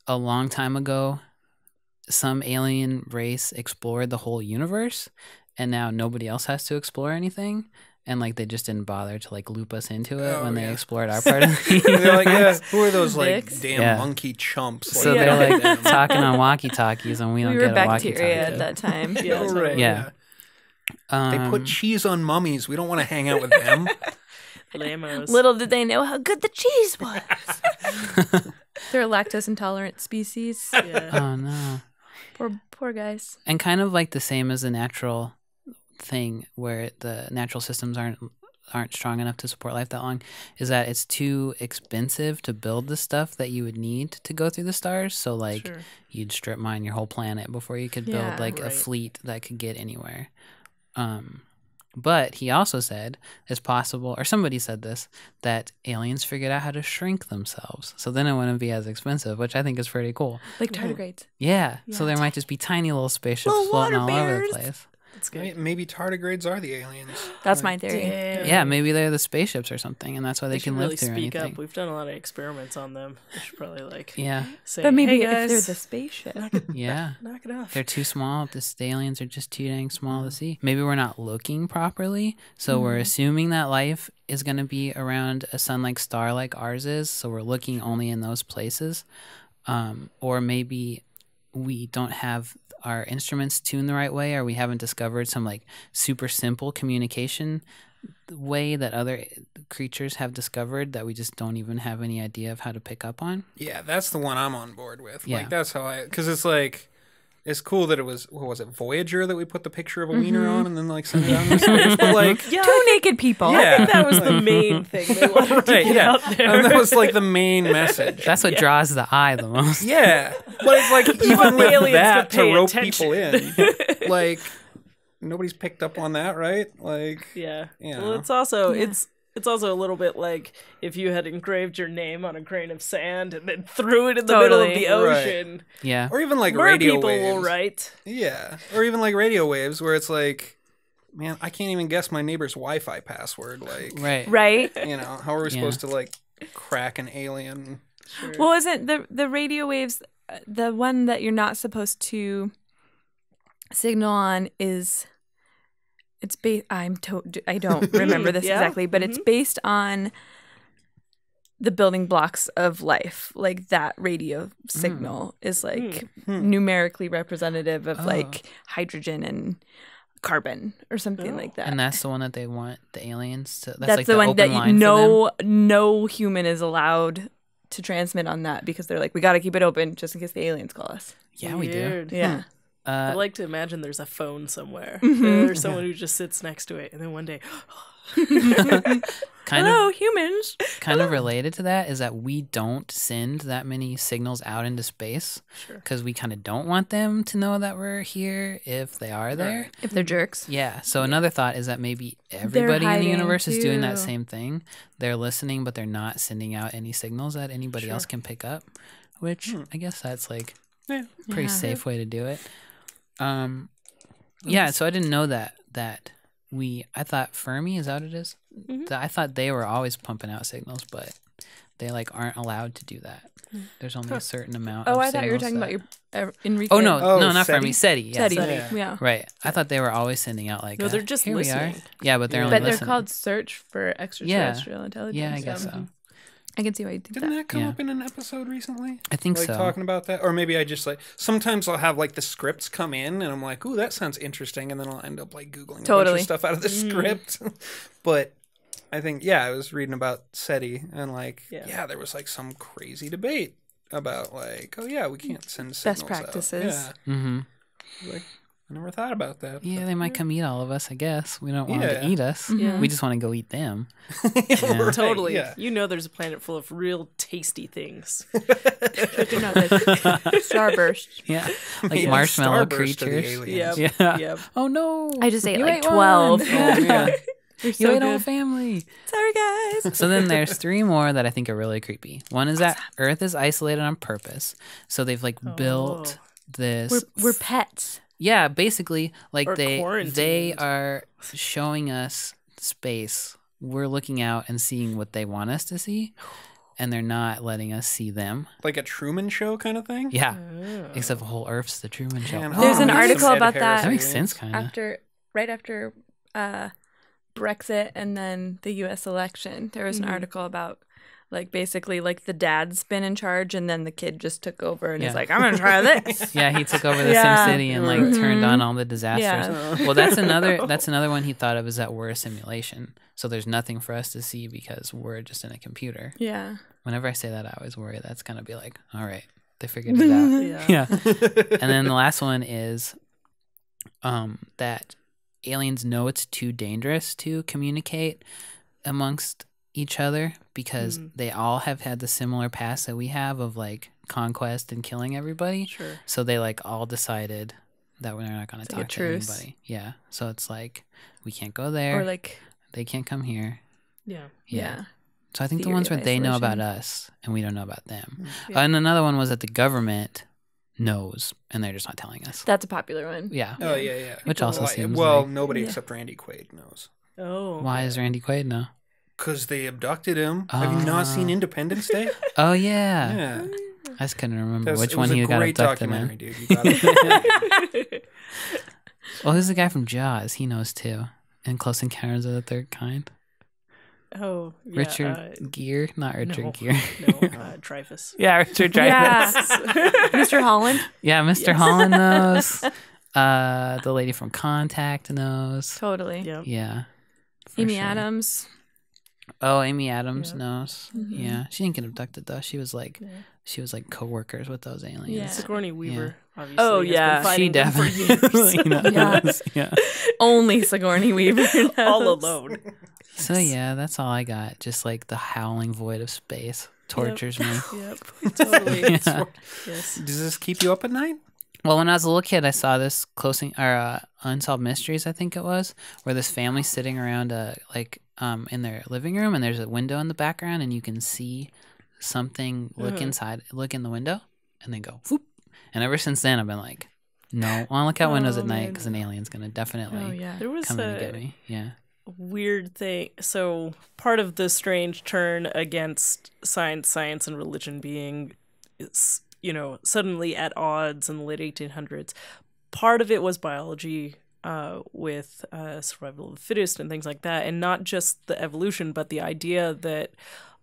a long time ago some alien race explored the whole universe, and now nobody else has to explore anything, and like they just didn't bother to like loop us into it when they explored our part of the universe. They're like, who are those like damn monkey chumps? So they're like talking on walkie-talkies, and we don't get a walkie-talkie. We were bacteria at that time. Yeah. They put cheese on mummies. We don't want to hang out with them. Lamos. Little did they know how good the cheese was. They're a lactose intolerant species. Yeah. Oh no. Poor guys. And kind of like the same as the natural thing, where the natural systems aren't strong enough to support life that long, is that it's too expensive to build the stuff that you would need to go through the stars. So like you'd strip mine your whole planet before you could build a fleet that could get anywhere. But he also said it's possible, or somebody said this, that aliens figured out how to shrink themselves. So then it wouldn't be as expensive, which I think is pretty cool. Like tardigrades. Yeah. So there might just be tiny little spaceships Little floating all water over the bears. place. That's good. Maybe tardigrades are the aliens. That's my theory. Damn. Yeah, maybe they're the spaceships or something, and that's why they should can really live through speak anything. up. We've done a lot of experiments on them. We should probably Yeah. say, But maybe hey if guys, they're the spaceship. Yeah. knock it off. They're too small. The aliens are just too dang small to see. Maybe we're not looking properly, so we're assuming that life is going to be around a sun-like star like ours is, so we're looking only in those places. Or maybe we don't have our instruments tuned the right way, or we haven't discovered some like super simple communication way that other creatures have discovered that we just don't even have any idea of how to pick up on. Yeah, that's the one I'm on board with. Yeah. Like, that's how because it's like, it's cool that it was, what was it, Voyager that we put the picture of a wiener on and then like send it out into space. But like, Yeah, Two naked people. Yeah. I think that was the main thing they wanted to right, get yeah. out there. And that was like the main message. That's what draws the eye the most. Yeah, but it's like even want the with aliens that to to pay rope attention. people in, like nobody's picked up on that, right? Like, Yeah. You Well, know. it's also it's also a little bit like if you had engraved your name on a grain of sand and then threw it in the middle of Totally. the ocean. Yeah. or even like More radio people waves. will write. Yeah, or even like radio waves where it's like, man, I can't even guess my neighbor's Wi-Fi password. Like, Right. Right? you know, how are we Yeah. supposed to like crack an alien? Well, isn't the radio waves the one that you're not supposed to signal on is it's based I don't remember this Yeah. exactly, but it's based on the building blocks of life. Like that radio signal is like numerically representative of like hydrogen and carbon or something like that. And that's the one that they want the aliens to. That's, That's like the one that open line for no human is allowed to transmit on that because they're like, we got to keep it open just in case the aliens call us. them. Yeah, we do. Weird. Yeah. I like to imagine there's a phone somewhere. There's someone who just sits next to it, and then one day, Kind Hello, of, humans. kind of related to that is that we don't send that many signals out into space because we kind of don't want them to know that we're here if they are there. If they're jerks. Yeah. So another thought is that maybe everybody in the hiding, universe is doing that too. same thing. They're listening, but they're not sending out any signals that anybody else can pick up. Which I guess that's like Yeah. a pretty Yeah. safe way to do it. Yeah. So I didn't know that I thought Fermi, is that what it is? I thought they were always pumping out signals, but they like aren't allowed to do that. There's only a certain amount. Oh, of I thought you were signals talking that- about your Enrique. Oh no, Oh, no, not SETI? Fermi. SETI. Yeah, SETI. SETI. Yeah. Right. I thought they were always sending out like. No, they're just here listening. We are. Yeah, but they're Yeah. only But they're listening. called Search for Extraterrestrial Intelligence. Yeah, I guess so. I can see why you think Didn't that. that come Yeah. up in an episode recently? I think Like so. talking about that, or maybe I just like sometimes I'll have like the scripts come in and I'm like, "Ooh, that sounds interesting," and then I'll end up like googling a bunch Totally. of stuff out of the script. But I think I was reading about SETI and like Yeah. there was like some crazy debate about like, oh yeah, we can't send signals Best practices. Out. Mm-hmm. Yeah, like I never thought about that. Yeah, they might come eat all of us. I guess we don't want them Yeah. to eat us. Yeah. We just want to go eat them. Right, Totally. Yeah. You know there's a planet full of real tasty things. You know, like Starburst. Yeah, like Yeah, marshmallow Starburst are the creatures. aliens. Yep. Yeah. Yep. Oh no! I just ate You like one. 12. Oh, yeah. You're You so ate all good. family. Sorry, guys. So then there's three more that I think are really creepy. One is that Earth is isolated on purpose. So they've like built this. We're pets. Yeah, basically, like Or they quarantined. are showing us space. We're looking out and seeing what they want us to see, and they're not letting us see them. Like a Truman Show kind of thing. Yeah, except the whole Earth's the Truman Show. Man, There's I an want article some Ed about Harris that. That makes aliens. sense, kind of. Right after Brexit and then the U.S. election, there was an article about like basically like the dad's been in charge and then the kid just took over and he's Yeah. like, I'm gonna try this. Yeah, he took over the Yeah. Sim City and like turned on all the disasters. Yeah. Well, that's another one he thought of is that we're a simulation. So there's nothing for us to see because we're just in a computer. Yeah. Whenever I say that, I always worry that's gonna be like, all right, they figured it out. Yeah. Yeah. And then the last one is that aliens know it's too dangerous to communicate amongst each other because they all have had the similar past that we have of like conquest and killing everybody. Sure. So they like all decided, that we're not going to like a talk to truce. anybody. Yeah. So it's like we can't go there. Or like, they can't come here. Yeah. yeah. So I think the Theory ones where of they know about isolation. us and we don't know about them. Yeah. And another one was that the government knows and they're just not telling us. That's a popular one. Yeah. Oh yeah. Which also seems well, like, nobody Yeah. except Randy Quaid knows. Oh. why is Randy Quaid know? Because they abducted him. Have you not seen Independence Day? Oh yeah. Yeah. I just couldn't remember It which was one a he got great abducted documentary, in. dude. You gotta... Well, who's the guy from Jaws? He knows too. And Close Encounters of the Third Kind. Oh. Yeah, Richard Gere, not Richard no. Gere. No, Dreyfus. Yeah, Richard Dreyfuss. Yeah. Mr. Holland. Yeah, Mr. Yes. Holland knows. The lady from Contact knows. Totally. Yeah. Yeah. for Amy sure. Adams. Oh, Amy Adams Yeah. knows. Mhm. Yeah, she didn't get abducted though. She was like, Yeah. co-workers with those aliens. Yeah. Sigourney Weaver, obviously. Oh, has yeah. been She fighting them for definitely years. knows. Yeah. Only Sigourney Weaver knows. All alone. So yeah, that's all I got. Just like the howling void of space tortures me. Yep. Totally. Yeah. Yes. Does this keep you up at night? Well, when I was a little kid, I saw this Unsolved Mysteries, I think it was, where this family's sitting around in their living room, and there's a window in the background, and you can see something look in the window, and then go whoop. And ever since then, I've been like, no, I want to look out windows Oh, at night man. because an alien's gonna definitely Oh, yeah. There was come in and get a me. Yeah. weird thing. So part of the strange turn against science and religion being, suddenly at odds in the late 1800s. Part of it was biology, with survival of the fittest and things like that, and not just the evolution, but the idea that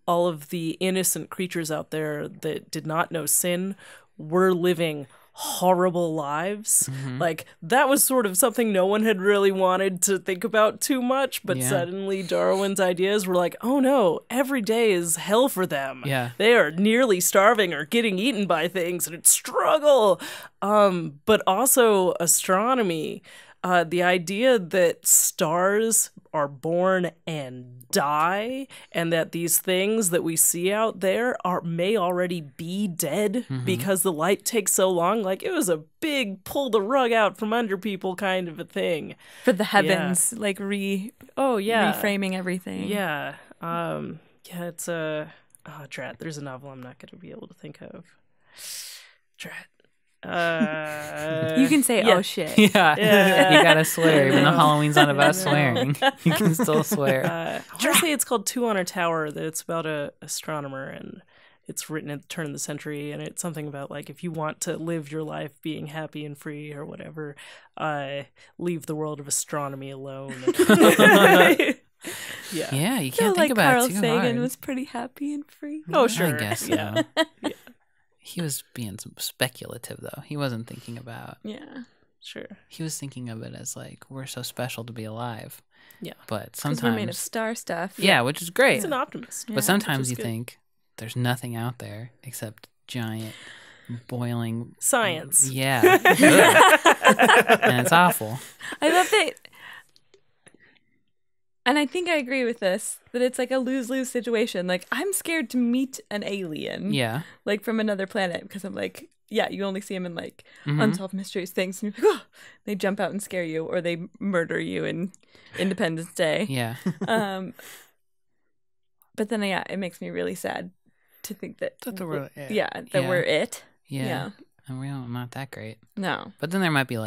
all of the innocent creatures out there that did not know sin were living horrible lives. Like, that was sort of something no one had really wanted to think about too much, but Yeah. suddenly Darwin's ideas were like, oh no, every day is hell for them. Yeah. They are nearly starving or getting eaten by things, and it's struggle. But also astronomy. The idea that stars are born and die, and that these things that we see out there may already be dead because the light takes so long. Like, it was a big pull the rug out from under people kind of a thing. For the heavens, like Oh yeah, reframing everything. yeah. It's Drat. There's a novel I'm not going to be able to think of. Drat. You can say, yeah. oh shit. Yeah. Yeah. You gotta swear, even though Halloween's not about swearing. You can still swear. I want to say it's called Two on a Tower, that it's about a astronomer, and it's written at the turn of the century, and it's something about, like, if you want to live your life being happy and free or whatever, leave the world of astronomy alone. Yeah. Yeah, you I feel can't think like about Carl it too Sagan hard. was pretty happy and free. Oh, sure. I guess so. Yeah. He was being speculative, though. He wasn't thinking about... Yeah. Sure. He was thinking of it as, like, we're so special to be alive. Yeah. But Because sometimes... we're made of star stuff. Yeah, which is great. He's an optimist. Yeah. But sometimes Which is you good. think there's nothing out there except giant, boiling... Science. Yeah. Ugh. And it's awful. I love that. And I think I agree with this, that it's like a lose-lose situation. Like, I'm scared to meet an alien, Yeah. like from another planet, because I'm like, yeah, you only see them in like Mhm. Unsolved Mysteries things, and you're like, oh, they jump out and scare you, or they murder you in Independence Day. Yeah. But then, yeah, it makes me really sad to think that, That we're- that yeah. we're it. Yeah. Yeah. And we're not that great. No. But then there might be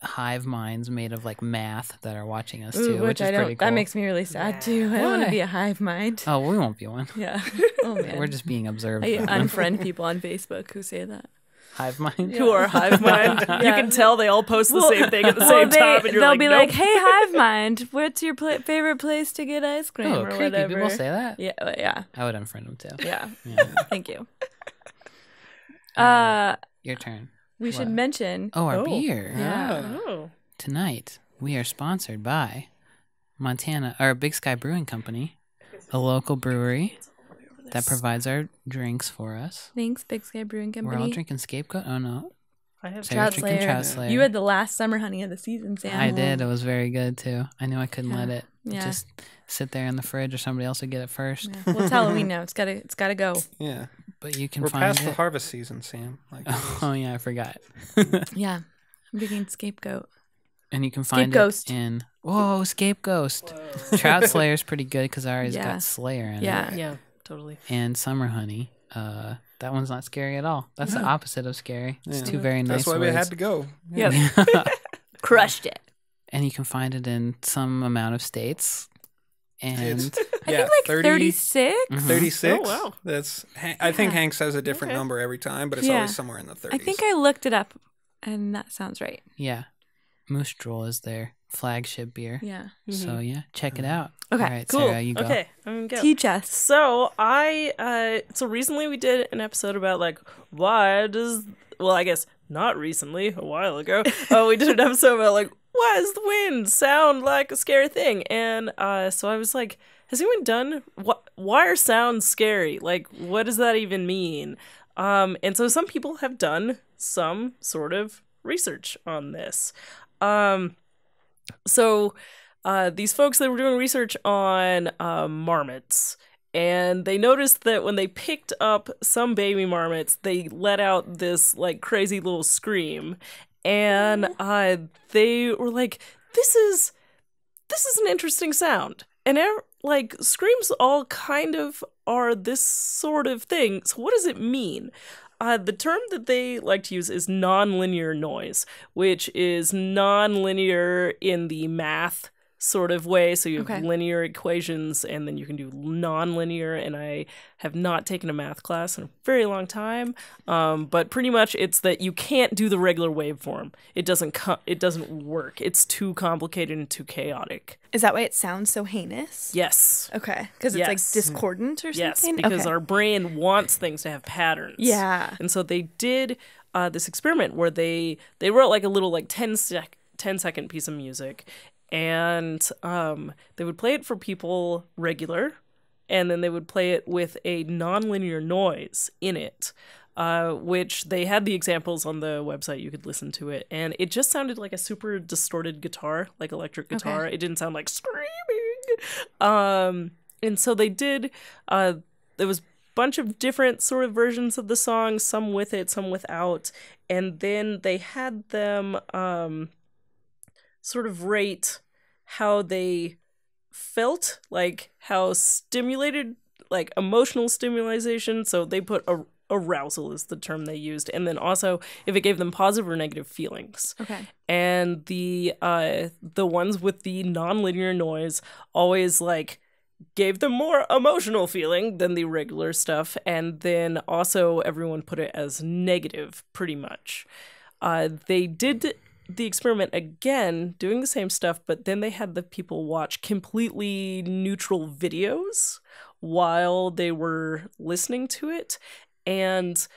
hive minds made of like math that are watching us too, Ooh, which is pretty cool. That makes me really sad too. I don't want Why? to be a hive mind. Oh, we won't be one. Yeah. Oh man. We're just being observed. I by them. unfriend people on Facebook who say that. hive mind. Who are hive mind. You Yeah. can tell they all post the same thing at the same time, and you're they'll like, be nope. like, "Hey, hive mind, what's your favorite place to get ice cream Oh, or creepy. whatever?" People say that. Yeah, yeah, I would unfriend them too. yeah. Yeah. Thank you. Your turn. We should What? mention. Oh, our Oh. beer. Yeah. Oh. Tonight we are sponsored by Big Sky Brewing Company, a local brewery that provides our drinks for us. Thanks, Big Sky Brewing We're all Company. drinking Scapegoat. Oh no, I have Sarah's Trout drinking Slayer. Trout Slayer. You had the last summer honey of the season, Sam. I did. It was very good too. I knew I couldn't Yeah. let it Yeah. just sit there in the fridge, or somebody else would get it first. Yeah. Well, it's Halloween now. It's gotta go. Yeah. but you can We're find past the it. harvest season, Sam. Like, Oh yeah, I forgot. Yeah. I'm being scapegoat. And you can find Scapegoat. it in Scapegoat. Trout Slayer's pretty good because ours Yeah. got Slayer in it. Yeah. Yeah, totally. And Summer Honey. That one's not scary at all. That's the No. opposite of scary. It's Yeah. two very nice that's why words. we had to go. Yep. Crushed it. And you can find it in some amount of states. And It's, I yeah, think like 30, 36. Mhm. 36. Oh, wow. That's. I think Yeah. Hank says a different Okay. number every time, but it's Yeah. always somewhere in the 30s. I think I looked it up, and that sounds right. yeah, Moose Drool is their flagship beer. Yeah. So yeah, check it out. Okay, All right, Cool. Sarah, you go. Okay, I'm gonna go. Teach us. So so recently we did an episode about like I guess not recently, a while ago. We did an episode about like why does the wind sound like a scary thing? And so I was like, has anyone done why are sounds scary? Like what does that even mean? And so some people have done some sort of research on this. So these folks that were doing research on marmots, and they noticed that when they picked up some baby marmots, they let out this like crazy little scream, and they were like, "This is an interesting sound." And like screams all kind of are this sort of thing. So what does it mean? The term that they like to use is nonlinear noise, which is nonlinear in the math sort of way. So you have Okay. linear equations, and then you can do nonlinear. And I have not taken a math class in a very long time, but pretty much it's that you can't do the regular waveform. It doesn't work. It's too complicated and too chaotic. Is that why it sounds so heinous? Yes. Okay. Because it's like Yes. discordant or Yes, something? because Okay. our brain wants things to have patterns. Yeah. And so they did this experiment where they wrote like a little like 10-second piece of music, and they would play it for people regular, and then they would play it with a nonlinear noise in it, which they had the examples on the website. You could listen to it, and it just sounded like a super distorted guitar, like electric guitar. Okay. It didn't sound like screaming. And so they did, there was a bunch of different sort of versions of the song, some with it, some without, and then they had them sort of rate how they felt, like how stimulated, like emotional stimulation. So they put arousal is the term they used, and then also if it gave them positive or negative feelings. Okay. And the ones with the nonlinear noise always like gave them more emotional feeling than the regular stuff, and then also everyone put it as negative pretty much. They did the experiment again, doing the same stuff, but then they had the people watch completely neutral videos while they were listening to it, and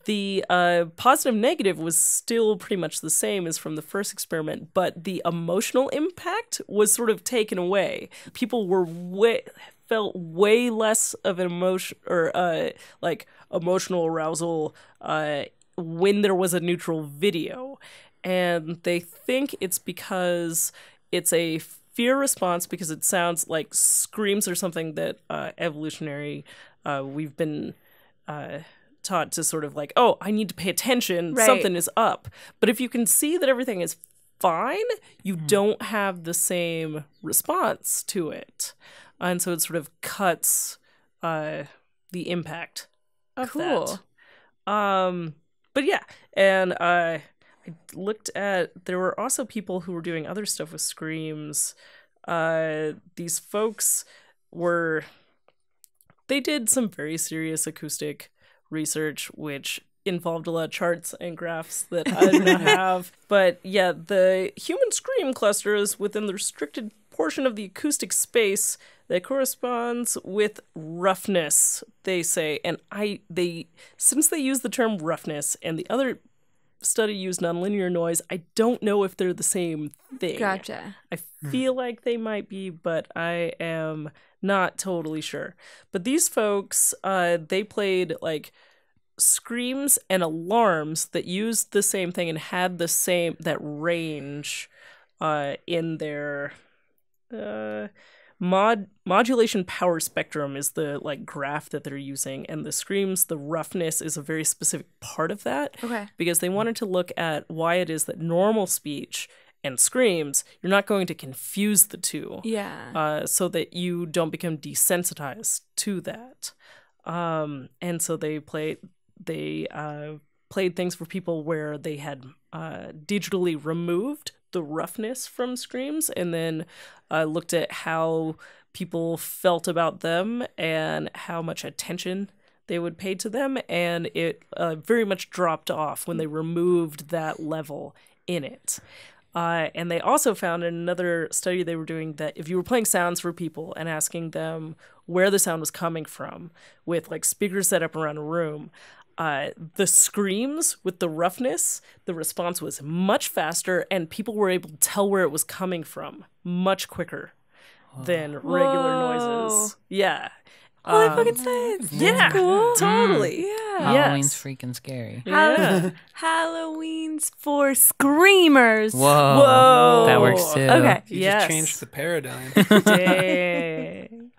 the positive negative was still pretty much the same as from the first experiment, but the emotional impact was sort of taken away. People were felt way less of an emotion or like emotional arousal when there was a neutral video. And they think it's because it's a fear response, because it sounds like screams or something that evolutionary we've been taught to sort of like, oh, I need to pay attention, Right. something is up. But if you can see that everything is fine, you don't have the same response to it. And so it sort of cuts the impact of Cool. that. But yeah, and I looked at, there were also people who were doing other stuff with screams. These folks they did some very serious acoustic research, which involved a lot of charts and graphs that I do not have. But yeah, the human scream clusters within the restricted portion of the acoustic space that corresponds with roughness, they say. And since they use the term roughness and the other study used nonlinear noise, I don't know if they're the same thing. Gotcha. I feel like they might be, but I am not totally sure. But these folks, they played like screams and alarms that used the same thing and had that range in their modulation power spectrum is the like graph that they're using, and the screams, the roughness is a very specific part of that. Okay. Because they wanted to look at why it is that normal speech and screams, you're not going to confuse the two. Yeah. So that you don't become desensitized to that. And so they played things for people where they had digitally removed the roughness from screams, and then looked at how people felt about them and how much attention they would pay to them, and it very much dropped off when they removed that level in it. And they also found in another study they were doing that if you were playing sounds for people and asking them where the sound was coming from with like speakers set up around a room, the screams with the roughness, the response was much faster, and people were able to tell where it was coming from much quicker than regular noises. Yeah. Holy fucking snakes. Yeah, That's cool. totally. Yeah. Halloween's Yes. freaking scary. Yeah. Halloween's for screamers. Whoa. That works too. Okay. You Yes. just changed the paradigm. Dang.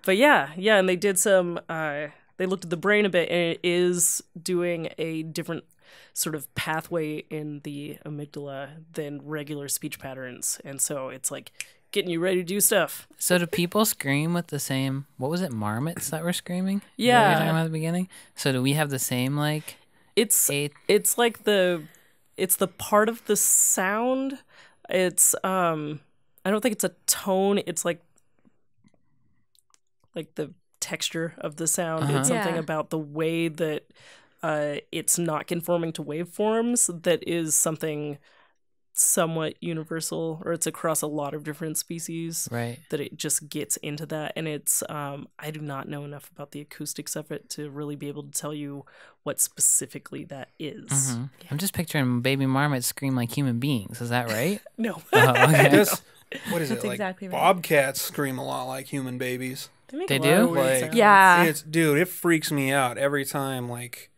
But yeah, and they did some, they looked at the brain a bit, and it is doing a different sort of pathway in the amygdala than regular speech patterns. And so it's like getting you ready to do stuff. So do people scream with the same, what was it, marmots that were screaming? Is that what Yeah. you were talking about at the beginning? So do we have the same, like, It's like it's the part of the sound. It's I don't think it's a tone. It's like the texture of the sound. It's something Yeah. about the way that it's not conforming to waveforms that is something somewhat universal, or it's across a lot of different species. right? That it just gets into that, and it's I do not know enough about the acoustics of it to really be able to tell you what specifically that is. Mhm. I'm just picturing baby marmots scream like human beings. Is that right? No. Oh, okay. What is That's it like? exactly right. Bobcats scream a lot like human babies. make They a lot of do? weird Like- sounds. Yeah. Dude, it freaks me out every time. Like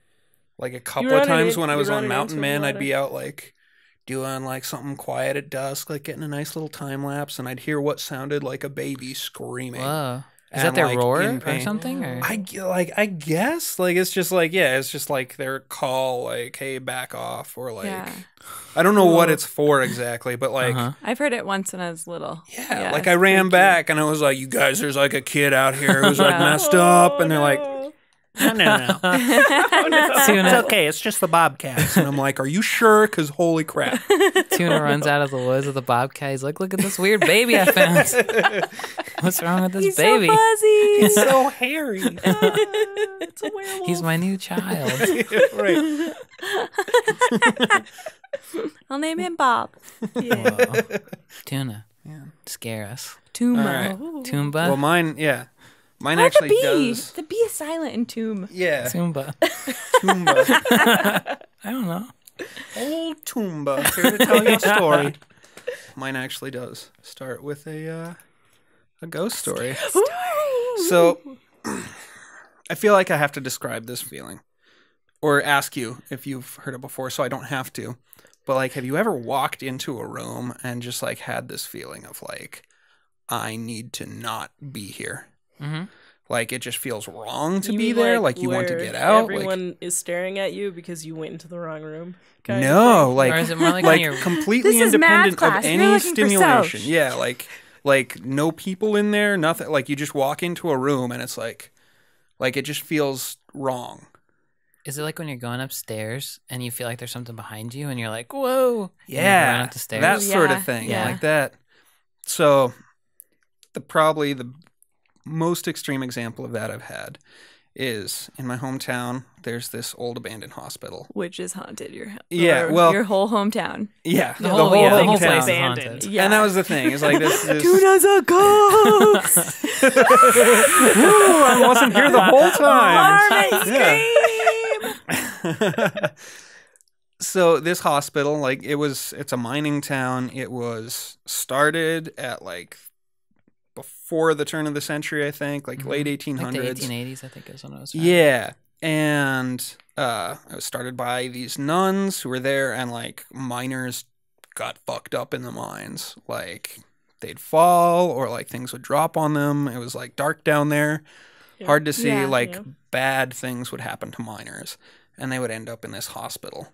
a couple run of times it- when I you was run on it Mountain into a Man, lot I'd of- be out like doing like something quiet at dusk, like getting a nice little time lapse, and I'd hear what sounded like a baby screaming. Whoa. Is And, that their like, roar in or pain. something? Or? I guess like it's just like it's just like their call, like hey, back off, or like Yeah. I don't know what it's for exactly, but like Uh-huh. I've heard it once when I was little. yeah, like it's I ran freaky. back and I was like, you guys, there's like a kid out here who's like Yeah. messed up, and they're like, Oh, no. Tuna, It's okay. It's just the Bobcats. And I'm like, are you sure? Because holy crap. Tuna runs out of the woods with a bobcat. He's like, look at this weird baby I found. What's wrong with this He's baby? so fuzzy. It's so hairy. it's a werewolf. He's my new child. Right. I'll name him Bob. Whoa. Tuna, scare us. Tomb. All right. Toomba? Well, mine I like actually the B. does. The B is silent in tomb. Yeah. Toomba. Toomba. I don't know. Old Toomba. Here to tell you a story. Mine actually does start with a ghost story. So I feel like I have to describe this feeling or ask you if you've heard it before, so I don't have to. But like, have you ever walked into a room and just like had this feeling of like, I need to not be here? Mm-hmm. Like it just feels wrong to You be mean, there. Like you want to where get out. Everyone is staring at you because you went into the wrong room. Like, kind of no, thing? like Or is it more like when like you're... completely This is math independent class. of You're any looking for stimulation. Soch. Yeah, like no people in there, nothing. Like you just walk into a room and it's like it just feels wrong. Is it like when you're going upstairs and you feel like there's something behind you and you're like, whoa? and you run Yeah, up the stairs? that sort Yeah, of thing, yeah. like that. So, probably the most extreme example of that I've had is in my hometown. There's this old abandoned hospital. Which is haunted. Yeah, well- your whole hometown. Yeah, The whole thing place town. is abandoned. haunted. Yeah. And that was the thing. It's like this. Tuna's a ghost. Ooh, I wasn't here the whole time. Marmot scream. So this hospital, like it's a mining town. It was started at like before the turn of the century, I think, like late 1800s. Like the 1880s, I think is when it was founded. Yeah, and it was started by these nuns who were there, and like miners got fucked up in the mines, like they'd fall or like things would drop on them. It was like dark down there. Yeah. Hard to see. Yeah. Like bad things would happen to miners, and they would end up in this hospital.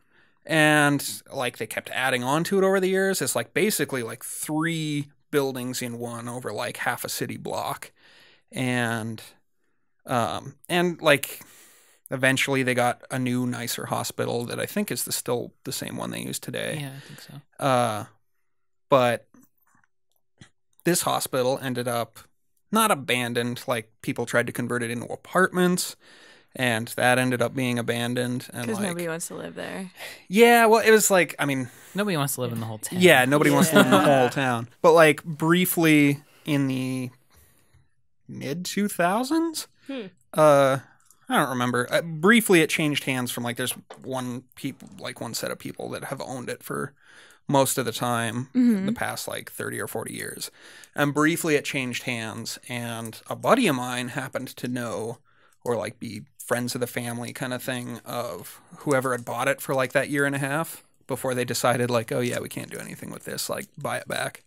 And like they kept adding on to it over the years. It's like basically like 3 buildings in one over like half a city block. And like eventually they got a new, nicer hospital that I think is still the same one they use today. Yeah, I think so. But this hospital ended up not abandoned. Like people tried to convert it into apartments, and that ended up being abandoned. Because like, nobody wants to live there. yeah, well, it was like, I mean, Nobody wants to live in the whole town. yeah, nobody wants to live in the whole town. But like briefly in the mid 2000s, I don't remember. Briefly, it changed hands from like there's one set of people that have owned it for most of the time in the past like 30 or 40 years. And briefly it changed hands, and a buddy of mine happened to know or like be friends of the family kind of thing of whoever had bought it for like that year and a half before they decided like, oh yeah, we can't do anything with this, like buy it back.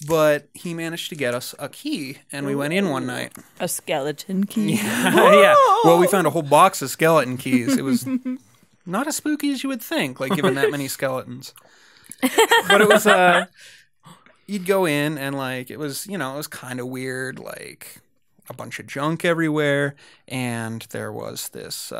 But he managed to get us a key, and we went in one night. A skeleton key. Yeah. Well, we found a whole box of skeleton keys. It was not as spooky as you would think, like given that many skeletons. But it was you'd go in and like it was kind of weird, like a bunch of junk everywhere, and there was this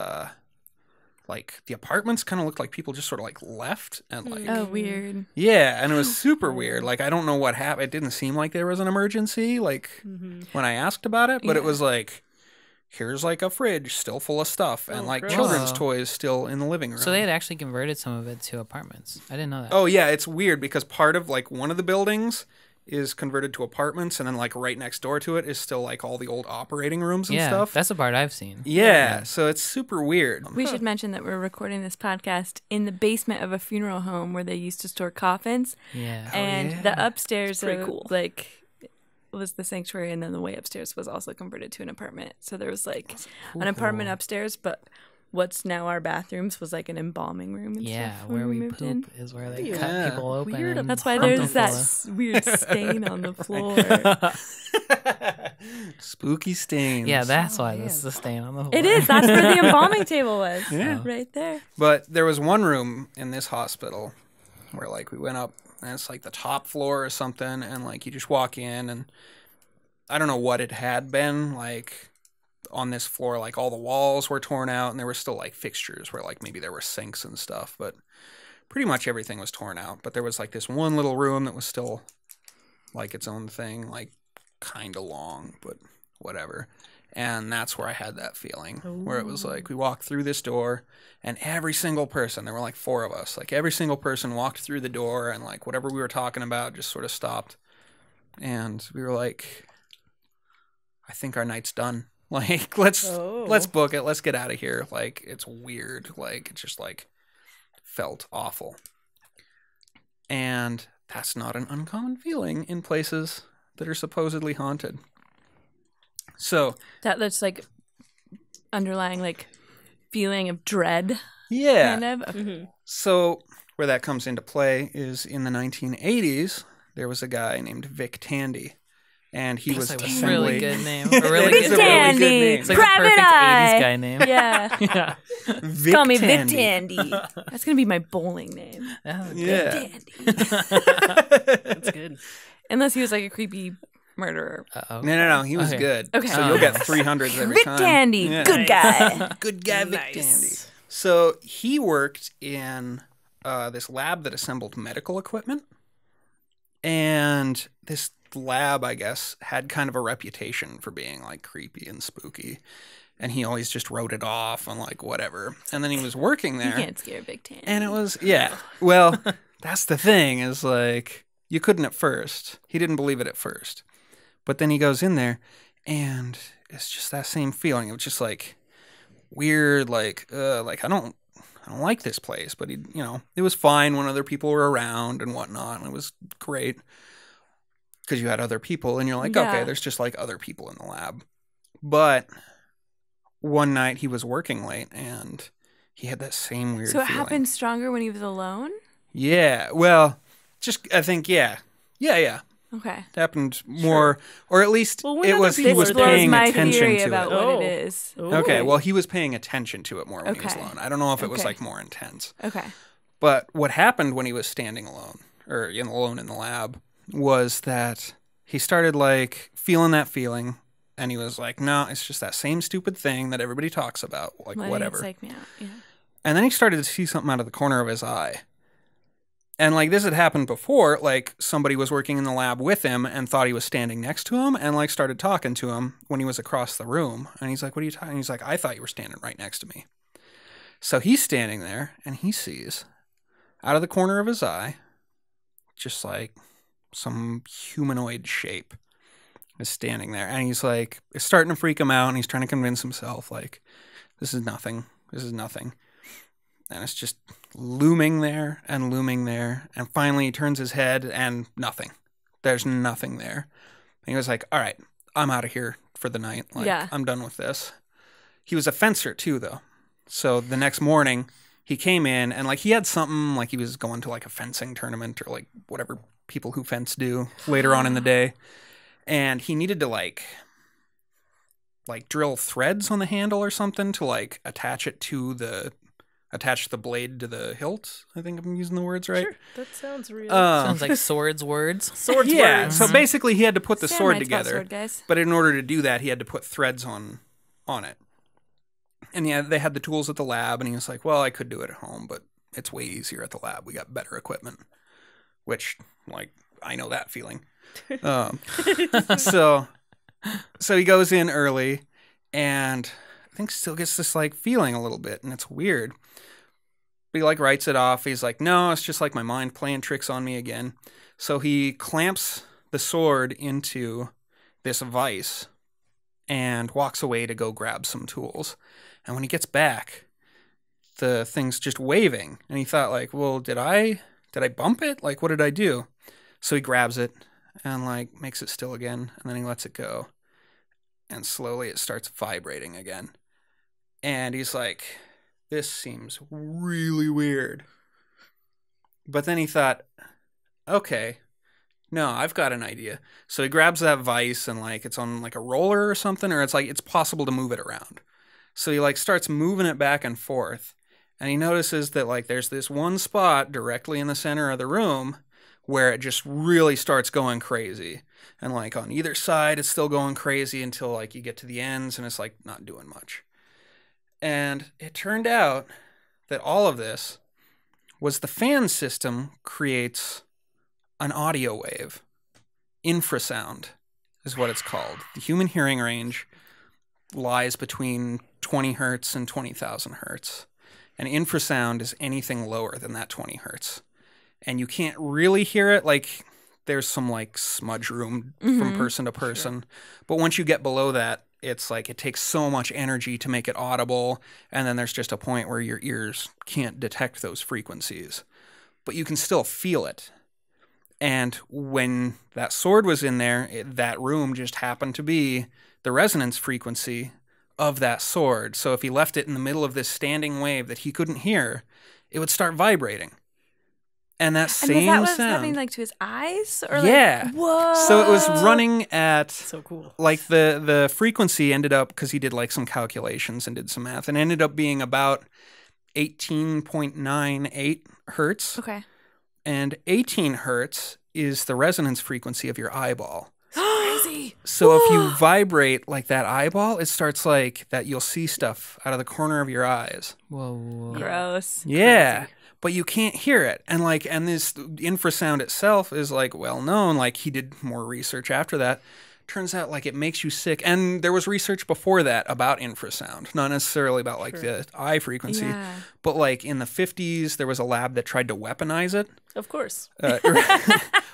like the apartments kind of looked like people just sort of like left and like Oh, weird. yeah, and it was super weird. Like I don't know what happened. It didn't seem like there was an emergency like when I asked about it, but it was like here's like a fridge still full of stuff and like gross. children's toys still in the living room. So they had actually converted some of it to apartments. I didn't know that. Oh yeah, it's weird because part of like one of the buildings is converted to apartments, and then like right next door to it is still like all the old operating rooms and yeah, stuff. that's the part I've seen. Yeah, so it's super weird. We should mention that we're recording this podcast in the basement of a funeral home where they used to store coffins. Yeah. And the upstairs Pretty cool. like was the sanctuary, and then the way upstairs was also converted to an apartment. So there was like an apartment upstairs, but what's now our bathrooms was like an embalming room and Yeah, stuff where when we moved poop in. is where they Yeah. cut people open. Weird. and That's why pump there's them that full of- weird stain on the floor. Spooky stains. Yeah, that's why this is the stain on the floor. It is. That's where the embalming table was. Yeah. Right there. But there was one room in this hospital where like we went up and it's like the top floor or something, and like you just walk in and I don't know what it had been like on this floor, like all the walls were torn out and there were still like fixtures where like maybe there were sinks and stuff, but pretty much everything was torn out. But there was like this one little room that was still like its own thing, like kind of long, but whatever. And that's where I had that feeling where it was like we walked through this door and every single person, there were like 4 of us, like every single person walked through the door and like whatever we were talking about just sort of stopped. And we were like, I think our night's done. Like, let's book it. Let's get out of here. Like, it's weird. Like, it just like felt awful. And that's not an uncommon feeling in places that are supposedly haunted. So That's like underlying like feeling of dread. yeah. Kind of. So where that comes into play is in the 1980s, there was a guy named Vic Tandy. And he was That's a assembly... really good name. A really It's good a really name. good name. It's like the Private perfect Eye. 80s guy name. Yeah. Yeah. Vic Call me Vic Tandy. Tandy. That's gonna be my bowling name. Yeah. That's good. Unless he was like a creepy murderer. Uh-oh. No. He was Okay. good. Okay. So you'll get 300s every Vic time. Tandy, Yeah. good guy. Good guy, Vic Nice. Tandy. So he worked in this lab that assembled medical equipment. And this lab, I guess, had kind of a reputation for being like creepy and spooky. And he always just wrote it off and like whatever. And then he was working You there. can't scare Vic Tandy. And it was, yeah. Well, that's the thing is like, you couldn't at first. He didn't believe it at first. But then he goes in there and it's just that same feeling. It was just like weird, like I don't like this place. But it was fine when other people were around and whatnot. And it was great because you had other people and you're like, Yeah. okay, there's just like other people in the lab. But one night he was working late and he had that same weird So it feeling. happened stronger when he was alone? Yeah. Well, just I think yeah. Okay. It happened more, or at least Well, when it other was he people was are This blows paying my attention theory to about it. what it is. Okay, well, he was paying attention to it more when he was Okay. alone. I don't know if it was Okay. like more intense. Okay. But what happened when he was standing alone, or alone in the lab, was that he started like feeling that feeling, and he was like, "No, it's just that same stupid thing that everybody talks about, like Letting it whatever." psych me out. Yeah. And then he started to see something out of the corner of his eye. And like this had happened before, like somebody was working in the lab with him and thought he was standing next to him and like started talking to him when he was across the room. And he's like, "What are you talking?" He's like, "I thought you were standing right next to me." So he's standing there and he sees out of the corner of his eye, just like some humanoid shape is standing there. And he's like, it's starting to freak him out. And he's trying to convince himself like, this is nothing. This is nothing. And it's just looming there and looming there. And finally he turns his head and nothing. There's nothing there. And he was like, all right, I'm out of here for the night. Like, Yeah. I'm done with this. He was a fencer too, though. So the next morning he came in and like he had something like he was going to like a fencing tournament or like whatever people who fence do later on in the day. And he needed to like drill threads on the handle or something to like attach the blade to the hilt. I think I'm using the words right. Sure, that sounds real. Sounds like swords words. Swords Yeah, words. so basically he had to put the Sam sword writes about together. sword, guys. But in order to do that, he had to put threads on it. And yeah, they had the tools at the lab, and he was like, well, I could do it at home, but it's way easier at the lab. We got better equipment, which, like, I know that feeling. So he goes in early, and I think still gets this, like, feeling a little bit, and it's weird. But he, like, writes it off. He's like, no, it's just like my mind playing tricks on me again. So he clamps the sword into this vise and walks away to go grab some tools. And when he gets back, the thing's just waving. And he thought, like, well, did I bump it? Like, what did I do? So he grabs it and, like, makes it still again. And then he lets it go. And slowly it starts vibrating again. And he's like, this seems really weird. But then he thought, okay, no, I've got an idea. So he grabs that vise and, like, it's on, like, a roller or something, or it's, like, it's possible to move it around. So he, like, starts moving it back and forth. And he notices that, like, there's this one spot directly in the center of the room where it just really starts going crazy. And, like, on either side, it's still going crazy until, like, you get to the ends and it's, like, not doing much. And it turned out that all of this was the fan system creates an audio wave. Infrasound is what it's called. The human hearing range lies between 20 hertz and 20,000 hertz. And infrasound is anything lower than that 20 hertz. And you can't really hear it. Like, there's some, like, smudge room from person to person. Sure. But once you get below that, it's like it takes so much energy to make it audible. And then there's just a point where your ears can't detect those frequencies. But you can still feel it. And when that sword was in there, that room just happened to be the resonance frequency of that sword. So if he left it in the middle of this standing wave that he couldn't hear, it would start vibrating. And that same was that sound, happening like to his eyes? Or yeah. Like, whoa. So it was running at So cool. like the frequency ended up, because he did like some calculations and did some math, and ended up being about 18.98 hertz. Okay. And 18 hertz is the resonance frequency of your eyeball. Crazy. So if you vibrate like that eyeball, it starts like that. You'll see stuff out of the corner of your eyes. Whoa. Gross. Yeah. Crazy. But you can't hear it. And like, and this infrasound itself is like well known. Like he did more research after that. Turns out like it makes you sick. And there was research before that about infrasound, not necessarily about like the eye frequency, Yeah. but like in the 50s, there was a lab that tried to weaponize it. Of course.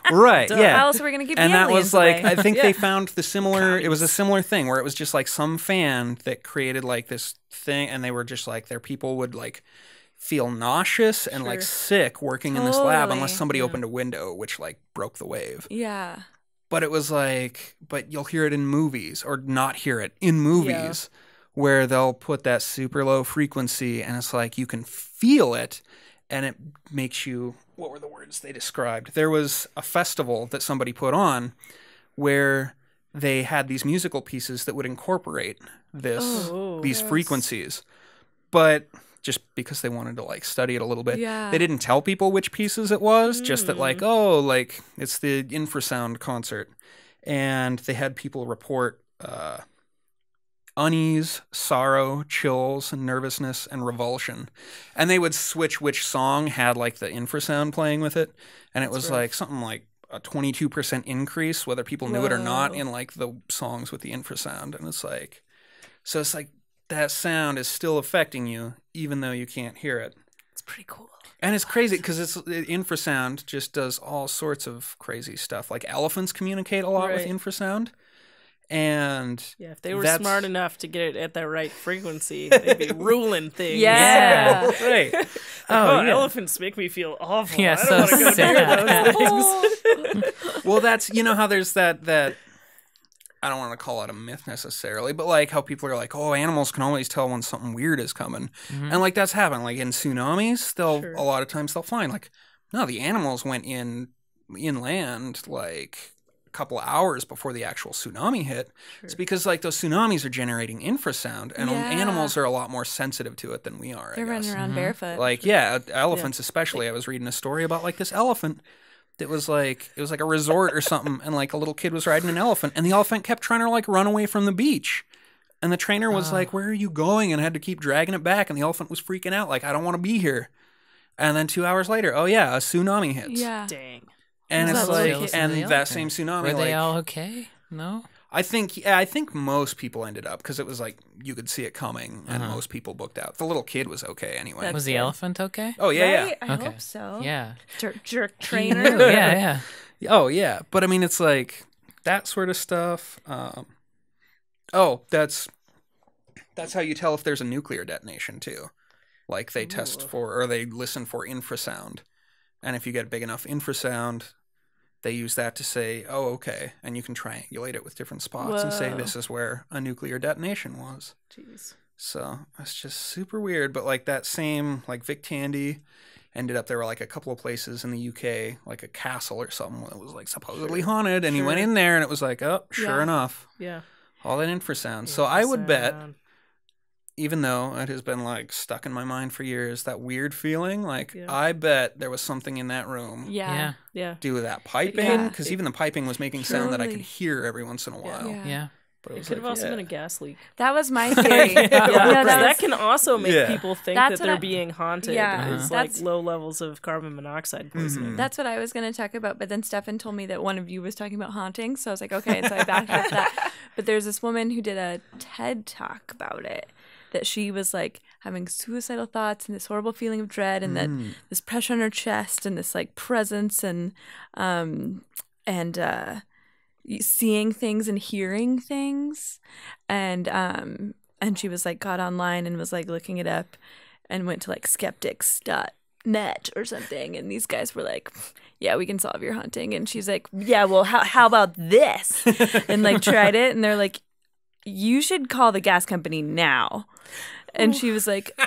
Right. Yeah. How else are we going to keep And the that aliens was like, away? I think they found the similar, it was a similar thing where it was just like some fan that created like this thing, and they were just like, their people would like feel nauseous and like sick working in this lab Totally. unless somebody opened a window, which like broke the wave. Yeah. But it was like, but you'll hear it in movies or not hear it in movies where they'll put that super low frequency and it's like you can feel it. and it makes you, what were the words they described? There was a festival that somebody put on where they had these musical pieces that would incorporate these frequencies. But just because they wanted to like study it a little bit, they didn't tell people which pieces it was, just that like, oh, like it's the infrasound concert. And they had people report unease, sorrow, chills, nervousness, and revulsion. And they would switch which song had like the infrasound playing with it. And it was like something like a 22% increase, whether people knew it or not, in like the songs with the infrasound. And it's like, so it's like that sound is still affecting you, even though you can't hear it. It's pretty cool. And it's crazy because infrasound just does all sorts of crazy stuff. Like elephants communicate a lot with infrasound. And if they were smart enough to get it at that right frequency, they'd be ruling things. Right. Elephants make me feel awful. Yeah, I don't want to go sad. near those things. Well, that's, you know how there's that I don't want to call it a myth necessarily, but like how people are like, oh, animals can always tell when something weird is coming. And like that's happened. Like in tsunamis, a lot of times they'll find like, no, the animals went inland like a couple of hours before the actual tsunami hit. It's because like those tsunamis are generating infrasound, and animals are a lot more sensitive to it than we are. They're running around barefoot. Like elephants especially. I was reading a story about like this elephant. It was like a resort or something, and like a little kid was riding an elephant, and the elephant kept trying to like run away from the beach, and the trainer was like, "Where are you going?" and had to keep dragging it back, and the elephant was freaking out, like, "I don't want to be here." And then 2 hours later, a tsunami hits. Yeah. Dang. And it's like, and that that same tsunami, Were they like, all okay? No. I think most people ended up, because it was like you could see it coming, and most people booked out. The little kid was okay anyway. Was the elephant okay? Oh yeah, Right? I Okay. hope so. Yeah. Jerk He trainer. knew, yeah. Oh yeah, but I mean, it's like that sort of stuff. That's how you tell if there's a nuclear detonation too. Like they test for, or they listen for infrasound, and if you get big enough infrasound, they use that to say, oh, okay, and you can triangulate it with different spots and say this is where a nuclear detonation was. Jeez. So it's just super weird. But like that same, like Vic Tandy ended up, there were like a couple of places in the UK, like a castle or something that was like supposedly haunted, and he went in there and it was like, oh, sure enough. Yeah. All that infrasound. So I would bet, even though it has been like stuck in my mind for years, that weird feeling, like I bet there was something in that room. Yeah. Do with that piping, because even the piping was making sound that I could hear every once in a while. Yeah. But It could have also been a gas leak. That was my theory. That can also make people think that they're being haunted. Yeah. It's like low levels of carbon monoxide poisoning. That's what I was going to talk about, but then Stefan told me that one of you was talking about hauntings, so I was like, okay, and so I backed up that. But there's this woman who did a TED talk about it, that she was like having suicidal thoughts and this horrible feeling of dread, and that this pressure on her chest and this like presence and seeing things and hearing things, and she was like got online and was like looking it up and went to like skeptics.net or something, and these guys were like, yeah, we can solve your haunting, and she's like, yeah, well, how about this, and like tried it, and they're like, you should call the gas company now. And she was like,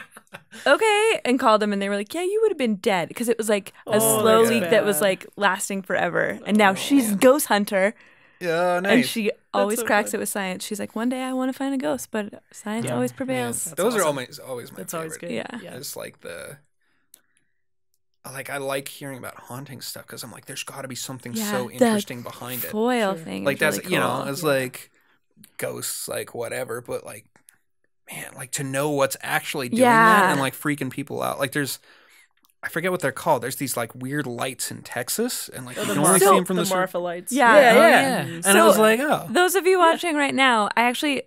okay, and called them, and they were like, yeah, you would have been dead, because it was like a slow leak that was like lasting forever, and now she's a ghost hunter. Yeah, nice. And she always cracks it with science. She's like, one day I want to find a ghost, but science always prevails. Those are always my That's favorite. always good. Yeah. It's like I like hearing about haunting stuff, because I'm like, there's got to be something so interesting behind it. Foil thing. Like that's really cool. it's like ghosts, like whatever, but like, man, like to know what's actually doing that and like freaking people out. Like I forget what they're called. There's these like weird lights in Texas, and like you can only see them from the Marfa lights. Yeah. And I was like, oh. Those of you watching right now,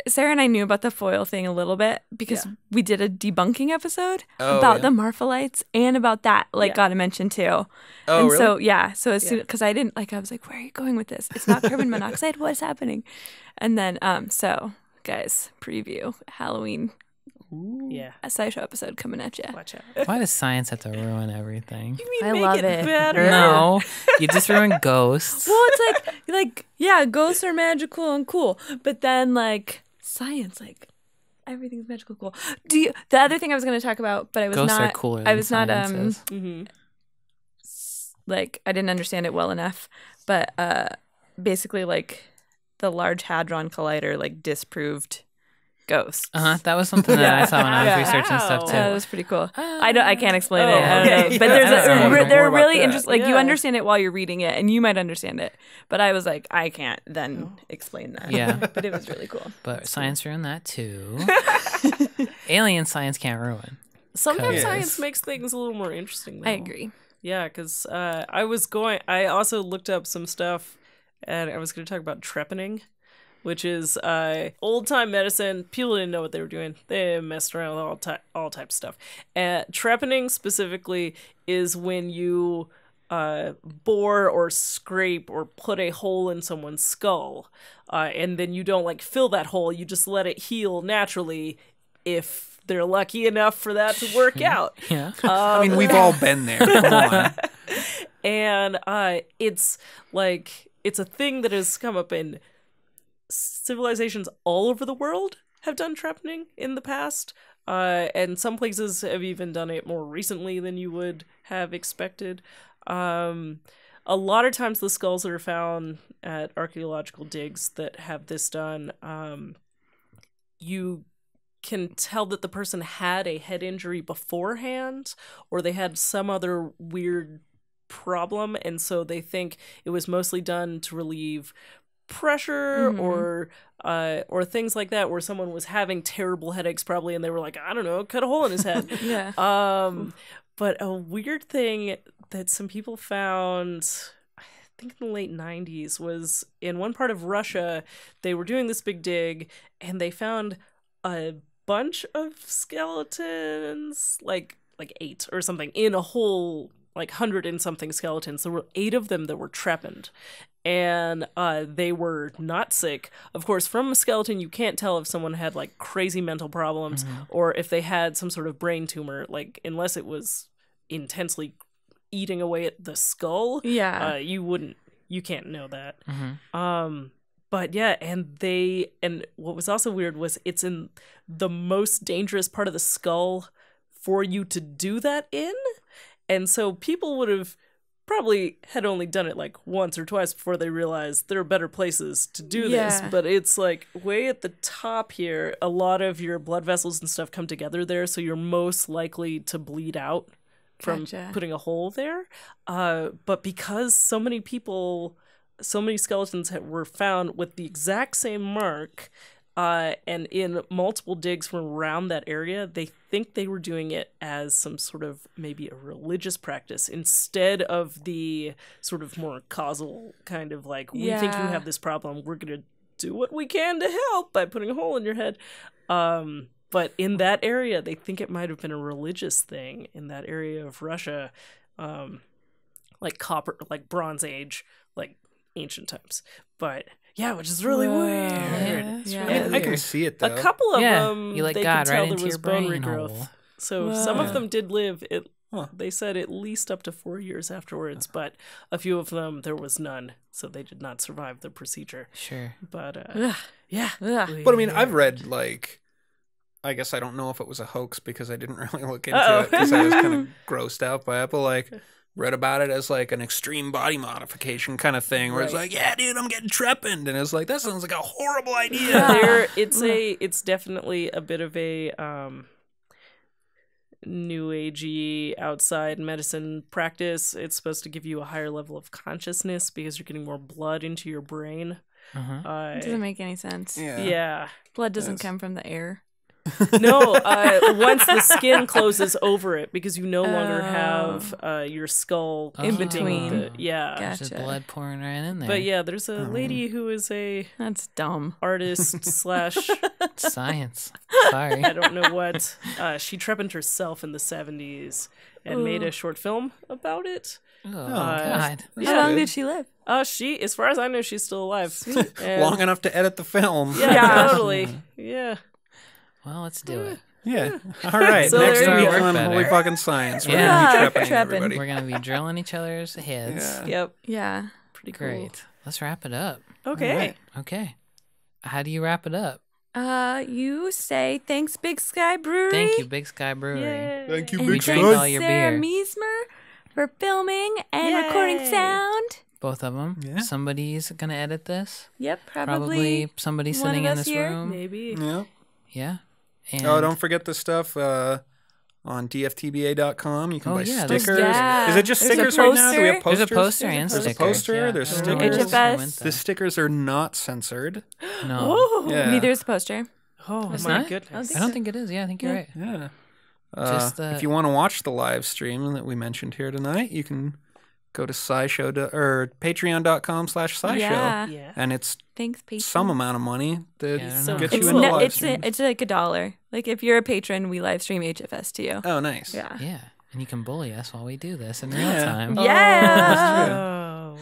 Sarah and I knew about the foil thing a little bit, because we did a debunking episode about the Marfa lights, and about that got a mention too. Oh, and really? so as soon, because I didn't I was like, where are you going with this? It's not carbon monoxide. What is happening? And then so guys, preview Halloween. Yeah. A SciShow episode coming at you. Watch out. Why does science have to ruin everything? You mean I make love it it. better? No, you just ruin ghosts. Well, it's like yeah, ghosts are magical and cool, but then like science, like everything's magical cool. The other thing I was going to talk about, but I was Ghosts not. are cooler I than was not. science is. Mm-hmm. Like I didn't understand it well enough, but basically like the Large Hadron Collider like disproved ghosts. That was something that I saw when I was researching stuff too. Yeah, that was pretty cool. I can't explain it. Oh, I don't know. okay. But I don't know. they're More about really that. interesting. Like you Yeah. understand it while you're reading it, and you might understand it. But I was like, I can't then explain that. Yeah. But it was really cool. But science ruined that too. Alien science can't ruin. Sometimes Yes. science makes things a little more interesting. Though. I agree. Yeah, because I also looked up some stuff, and I was going to talk about trepanning, which is old time medicine. People didn't know what they were doing. They messed around with all types of stuff. Trepanning specifically is when you bore or scrape or put a hole in someone's skull, and then you don't like fill that hole. You just let it heal naturally if they're lucky enough for that to work out. Yeah. I mean, we've all been there. Come on. And it's a thing that has come up in civilizations all over the world have done trepanning in the past, and some places have even done it more recently than you would have expected. A lot of times the skulls that are found at archaeological digs that have this done, you can tell that the person had a head injury beforehand, or they had some other weird problem, and so they think it was mostly done to relieve pressure or things like that, where someone was having terrible headaches probably, and they were like, I don't know, cut a hole in his head. Yeah. But a weird thing that some people found, I think in the late 90s, was in one part of Russia, they were doing this big dig, and they found a bunch of skeletons, like 8 or something, in a whole 100 and something skeletons. There were 8 of them that were trepanned, and they were not sick. Of course, from a skeleton, you can't tell if someone had crazy mental problems or if they had some sort of brain tumor, unless it was intensely eating away at the skull. Yeah. You can't know that. But yeah, and what was also weird was it's in the most dangerous part of the skull for you to do that in. And so people would have probably had only done it once or twice before they realized there are better places to do this. Yeah. But it's way at the top here, a lot of your blood vessels and stuff come together there, so you're most likely to bleed out from Gotcha. putting a hole there. But because so many skeletons were found with the exact same mark, and in multiple digs from around that area, they think they were doing it as some sort of maybe a religious practice instead of the sort of more causal kind of we think you Yeah. have this problem, we're going to do what we can to help by putting a hole in your head. But in that area, they think it might have been a religious thing in that area of Russia, copper, Bronze Age, ancient times. But yeah, which is really weird. Yeah. It's Yeah. really I can weird. see it, though. A couple of Yeah, them, you let they God could tell right there into was your bone brain regrowth. hole. So some Whoa. of them did live. Huh. They said at least up to 4 years afterwards, but a few of them there was none, so they did not survive the procedure. Sure. But Ugh. yeah, Ugh. But I mean, I've read I guess I don't know if it was a hoax because I didn't really look into it because I was kind of grossed out by it. But read about it as an extreme body modification kind of thing, where it's Right. yeah, dude, I'm getting trepanned, and it's that sounds like a horrible idea. Yeah, it's definitely a bit of a new agey outside medicine practice. It's supposed to give you a higher level of consciousness because you're getting more blood into your brain. Uh-huh. It doesn't make any sense. Yeah. Blood doesn't Yes. come from the air. No, once the skin closes over it, because you no longer Oh. have your skull In between. Yeah. Gotcha. Just blood pouring right in there. But yeah, there's a lady who is a That's dumb. artist slash Science. Sorry. I don't know what. She trepanned herself in the 70s and made a short film about it. Oh, God. How long did she live? She, as far as I know, she's still alive. And- Long enough to edit the film. Yeah, Yeah. totally. Yeah. Well, let's do it. Yeah. All right. So Next there you week go. on Better. Holy Fucking Science, we're Yeah. going to be trepanning Trepping. everybody. We're going to be drilling each other's heads. Yeah. Yep. Yeah. Pretty cool. Great. Let's wrap it up. Okay. All right. Okay. How do you wrap it up? You say thanks, Big Sky Brewery. Thank you, Big Sky Brewery. Yay. Thank you, And We Big drank thanks, all your Sarah beer. Meismer for filming and Yay. recording sound. Both of them. Yeah. Somebody's gonna edit this. Yep, Probably somebody one sitting of in us this here. room. Maybe. Yeah. Yeah. And Oh, don't forget the stuff on dftba.com. You can Oh, buy yeah, there's- stickers. Yeah. Is it just There's a stickers right now? Do we have poster. There's posters? a poster and There's stickers. a poster. Yeah. There's I don't know stickers. where HFS. we went, though. The stickers are not censored. No. Oh, Yeah. Neither is the poster. oh It's my not? goodness. I don't think it is. Yeah, I think you're right. Yeah. Just if you want to watch the live stream that we mentioned here tonight, you can go to SciShow or patreon.com/SciShow. Yeah. Yeah. And it's Thanks, patron. some amount of money that Yeah, I don't know. gets It's you in the no, live it's stream. it's like $1. Like if you're a patron, we live stream HFS to you. Oh, nice. Yeah. Yeah. And you can bully us while we do this in real Yeah. time. Yeah. Oh.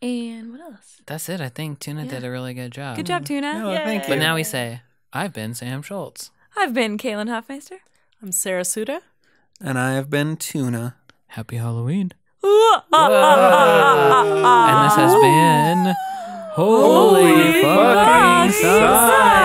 And what else? That's it. I think Tuna Yeah. did a really good job. Good job, Tuna. Oh, thank Yay. you. But now we say, I've been Sam Schultz. I've been Kaylin Hofmeister. I'm Sarah Suta. And I have been Tuna. Happy Halloween. And And this has been Holy fucking Fucking Science. Science.